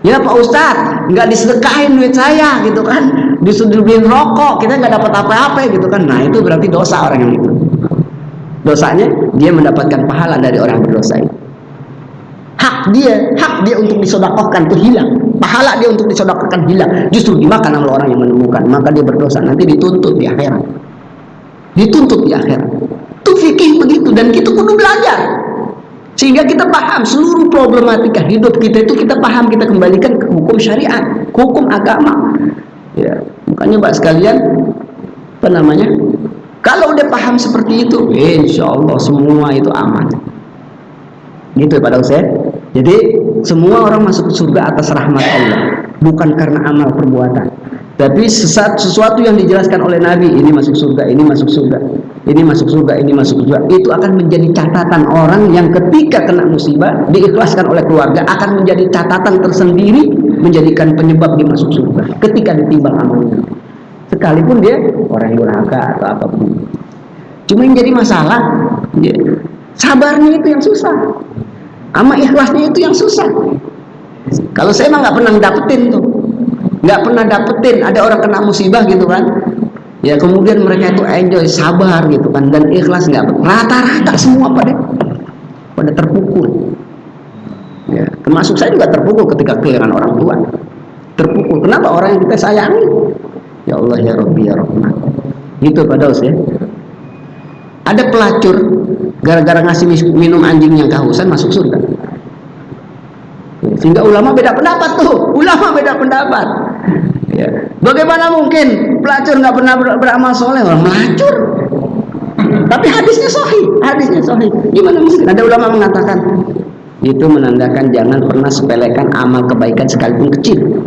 Ya Pak Ustadz, nggak disedekahin duit saya gitu kan, disuruh beliin rokok, kita nggak dapat apa-apa gitu kan. Nah itu berarti dosa orang yang itu. Dosanya dia mendapatkan pahala dari orang yang berdosa itu. Hak dia untuk disodakohkan itu hilang. Pahala dia untuk disodakohkan hilang. Justru dimakan oleh orang yang menemukan. Maka dia berdosa. Nanti dituntut di akhirat. Dituntut di akhirat. Itu fikih begitu. Dan kita kudu belajar. Sehingga kita paham seluruh problematika hidup kita itu kita paham. Kita kembalikan ke hukum syariat. Hukum agama. Ya, makanya Pak sekalian, apa namanya? Kalau udah paham seperti itu, insya Allah semua itu aman. Gitu pada Ustaz. Jadi semua orang masuk surga atas rahmat Allah, bukan karena amal perbuatan. Tapi sesuatu yang dijelaskan oleh Nabi, ini masuk surga, ini masuk surga. ini masuk surga, ini masuk surga. Itu akan menjadi catatan orang yang ketika kena musibah diikhlaskan oleh keluarga, akan menjadi catatan tersendiri, menjadikan penyebab dia masuk surga ketika ditimbang amalnya, sekalipun dia orang durhaka atau apapun. Cuma yang jadi masalah ya, sabarnya itu yang susah, sama ikhlasnya itu yang susah. Kalau saya mah nggak pernah dapetin tuh, nggak pernah dapetin ada orang kena musibah gitu kan ya, kemudian mereka itu enjoy, sabar gitu kan, dan ikhlas. Nggak, rata-rata semua pada terpukul ya, termasuk saya juga terpukul ketika kehilangan orang tua. Terpukul, kenapa? Orang yang kita sayangi. Ya Allah ya Rabbi ya Rahman gitu Pak Daus ya. Ada pelacur gara-gara ngasih minum anjing yang kehausan masuk surga. Sehingga ulama beda pendapat tuh, ulama beda pendapat ya. Bagaimana mungkin pelacur nggak pernah beramal soleh, orang melacur tapi hadisnya sahih, gimana mungkin? Ada ulama mengatakan itu menandakan jangan pernah sepelekan amal kebaikan sekalipun kecil,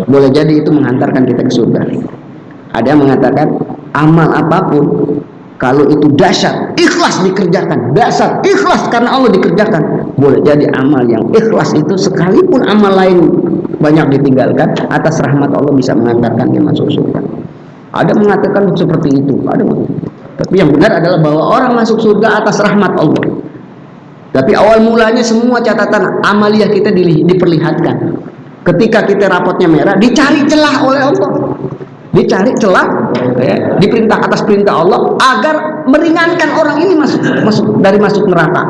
boleh jadi itu menghantarkan kita ke surga. Ada yang mengatakan amal apapun kalau itu dahsyat, ikhlas dikerjakan, dasar ikhlas karena Allah dikerjakan, boleh jadi amal yang ikhlas itu sekalipun amal lain banyak ditinggalkan, atas rahmat Allah bisa mengantarkan dia masuk surga. Ada mengatakan seperti itu, ada. Tapi yang benar adalah bahwa orang masuk surga atas rahmat Allah. Tapi awal mulanya semua catatan amaliyah kita diperlihatkan. Ketika kita rapotnya merah, dicari celah oleh Allah. Dicari celah ya, diperintah atas perintah Allah agar meringankan orang ini masuk neraka,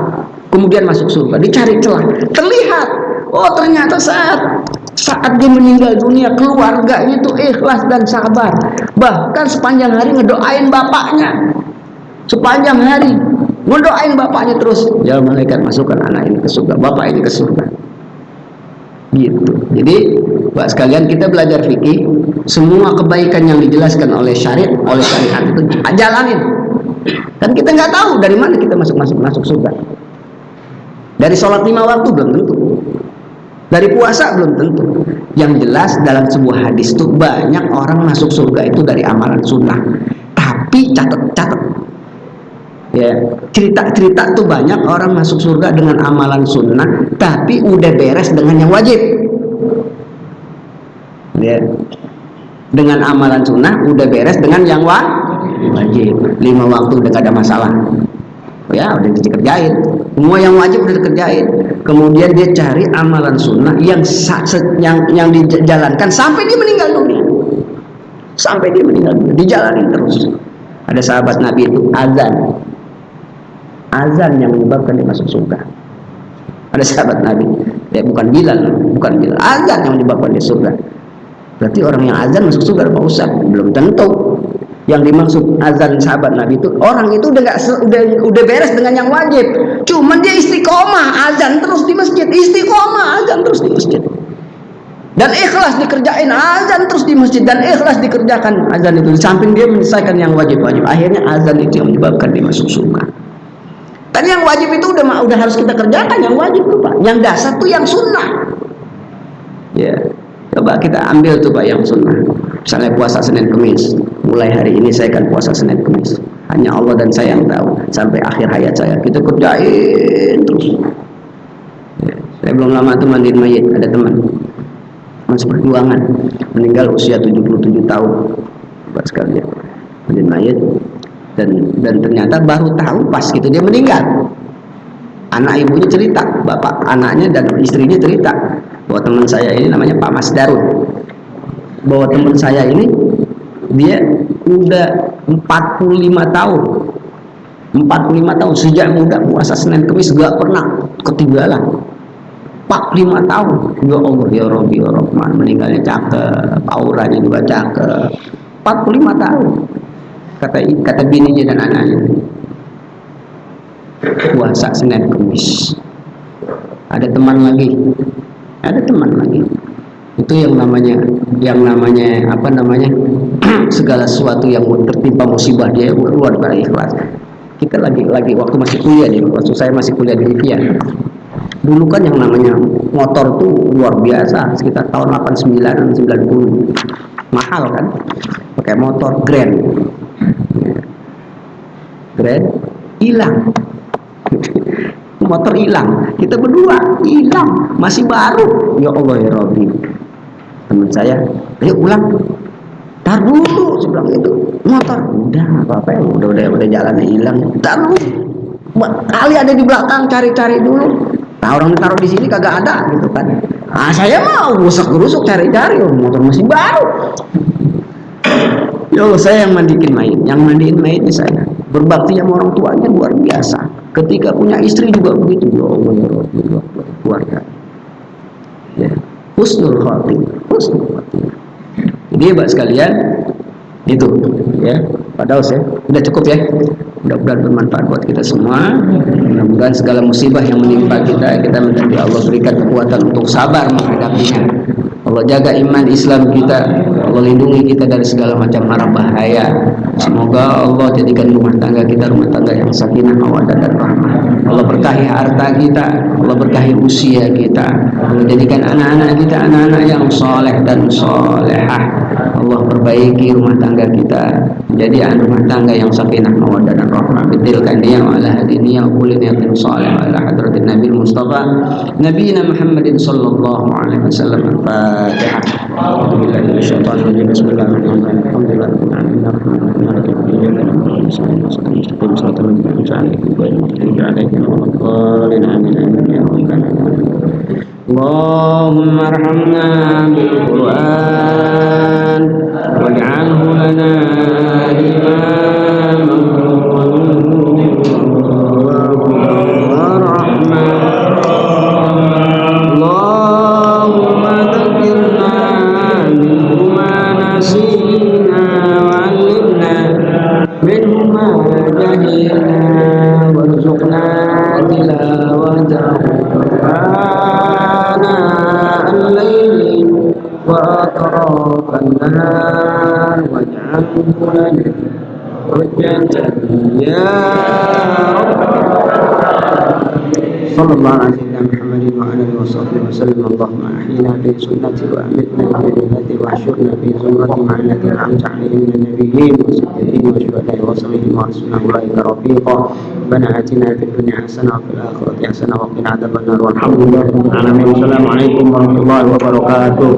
kemudian masuk surga. Dicari celah, terlihat oh ternyata saat dia meninggal dunia keluarganya itu ikhlas dan sabar, bahkan sepanjang hari ngedoain bapaknya, sepanjang hari ngedoain bapaknya terus, ya malaikat masukkan anak ini ke surga, bapak ini ke surga gitu. Jadi Pak sekalian, kita belajar fikih, semua kebaikan yang dijelaskan oleh syariat itu jalanin. Kan kita nggak tahu dari mana kita masuk surga. Dari sholat 5 waktu belum tentu, dari puasa belum tentu. Yang jelas dalam sebuah hadis tuh banyak orang masuk surga itu dari amalan sunnah. Tapi catat ya, cerita tuh banyak orang masuk surga dengan amalan sunnah, tapi udah beres dengan yang wajib ya. Dengan amalan sunnah udah beres dengan yang wajib. 5 waktu udah gak ada masalah ya, udah dikerjain semua, yang wajib udah dikerjain. Kemudian dia cari amalan sunnah yang dijalankan sampai dia meninggal dunia, dijalanin terus. Ada sahabat Nabi itu azan yang menyebabkan dia masuk surga. Ada sahabat Nabi ya, bukan Bilal, azan yang menyebabkan dia surga. Berarti orang yang azan masuk surga Pak Ustaz? Belum tentu. Yang dimaksud azan sahabat Nabi itu orang itu udah beres dengan yang wajib, cuman dia istiqomah azan terus di masjid, dan ikhlas dikerjain azan terus di masjid, dan ikhlas dikerjakan azan itu di samping dia menyelesaikan yang wajib. Akhirnya azan itu yang menyebabkan dia masuk surga. Kan yang wajib itu udah harus kita kerjakan, yang wajib tuh Pak. Yang dasar tuh yang sunnah ya. Coba kita ambil tuh Pak yang sunnah. Misalnya puasa Senin Kemis, mulai hari ini saya akan puasa Senin Kemis, hanya Allah dan saya yang tahu, sampai akhir hayat saya kita kerjain terus ya. Saya belum lama tuh mandiin mayit, ada teman Mas Perjuangan meninggal usia 77 tahun Pak sekalian, mandiin mayit, dan ternyata baru tahu pas gitu dia meninggal. Anak ibunya cerita, bapak anaknya dan istrinya cerita bahwa teman saya ini namanya Pak Mas Darun, bahwa teman saya ini dia udah 45 tahun sejak muda puasa Senin Kemis, gak pernah ketinggalan. 45 tahun, ya Allah ya Rabbi ya Rahman, meninggalnya cakep, auranya juga cakep. 45 tahun kata bininya dan anaknya puasa Senin Kemis. Ada teman lagi itu yang namanya segala sesuatu yang tertimpa musibah dia luar biasa ikhlas. Kita lagi waktu masih kuliah nih, waktu saya masih kuliah di Libya dulu kan, yang namanya motor tuh luar biasa, sekitar tahun 89 90 mahal kan, pakai motor Grand. hilang. Motor hilang, kita berdua hilang, masih baru. Ya Allah ya Rabbi, teman saya, ayo pulang. Tar dulu, saya bilang itu motor. Udah apa-apa ya, udah jalannya hilang. Tar dulu, kali ada di belakang, cari-cari dulu. Nah orang taruh di sini kagak ada gitu kan. Ah saya mau rusak-rusuk cari-cari, motor masih baru. Ya Allah, saya yang mandiin mayitnya saya. Berbakti sama orang tuanya luar biasa. Ketika punya istri juga begitu. Ya Allah ya Rabbi, keluarga. Ya, husnul khatimah. Jadi Pak sekalian, itu ya, Pak Daus ya. Udah cukup ya. Mudah-mudahan bermanfaat buat kita semua. Mudah-mudahan segala musibah yang menimpa kita minta Allah berikan kekuatan untuk sabar menghadapinya. Allah jaga iman Islam kita, Allah lindungi kita dari segala macam mara bahaya. Semoga Allah jadikan rumah tangga kita rumah tangga yang sakinah, mawaddah dan rahmah. Allah berkahi harta kita, Allah berkahi usia kita, Allah jadikan anak-anak kita anak-anak yang soleh dan solehah. Allah perbaiki rumah tangga kita menjadi rumah tangga yang sakinah, mawaddah dan rahmah. Betilkan dia ala hadiniya ulil yakin salih ala hadratin Nabi Mustafa Nabiyina Muhammadin sallallahu alaihi wasallam. Al-Fatihah. Alhamdulillah minasyaitonir rajim. Bismillahirrahmanirrahim. Alhamdulillahirabbil alamin. Arrahmanirrahim. Maliki yaumiddin. Allahumma arhamna bil Qur'an waj'alhu lana imaman wa rahmatan. Allahumma dzakirna minhu ma nasina wa 'allimna minhu ma jahilna warzuqna tilawatahu وأطراف النهار واجعله لنا حجة يا رب. صلى الله على سيدنا محمد وعلى آله وصحبه وسلم. اللهم أحينا في سنته وأمتنا في ملته واحشرنا في زمرة مع الذين أنعمت عليهم من النبيين والصديقين والشهداء والصالحين وحسن أولئك رفيقا. ربنا آتنا في الدنيا حسنة وفي الآخرة حسنة وقنا عذاب النار والحمد لله رب العالمين. السلام عليكم ورحمة الله وبركاته.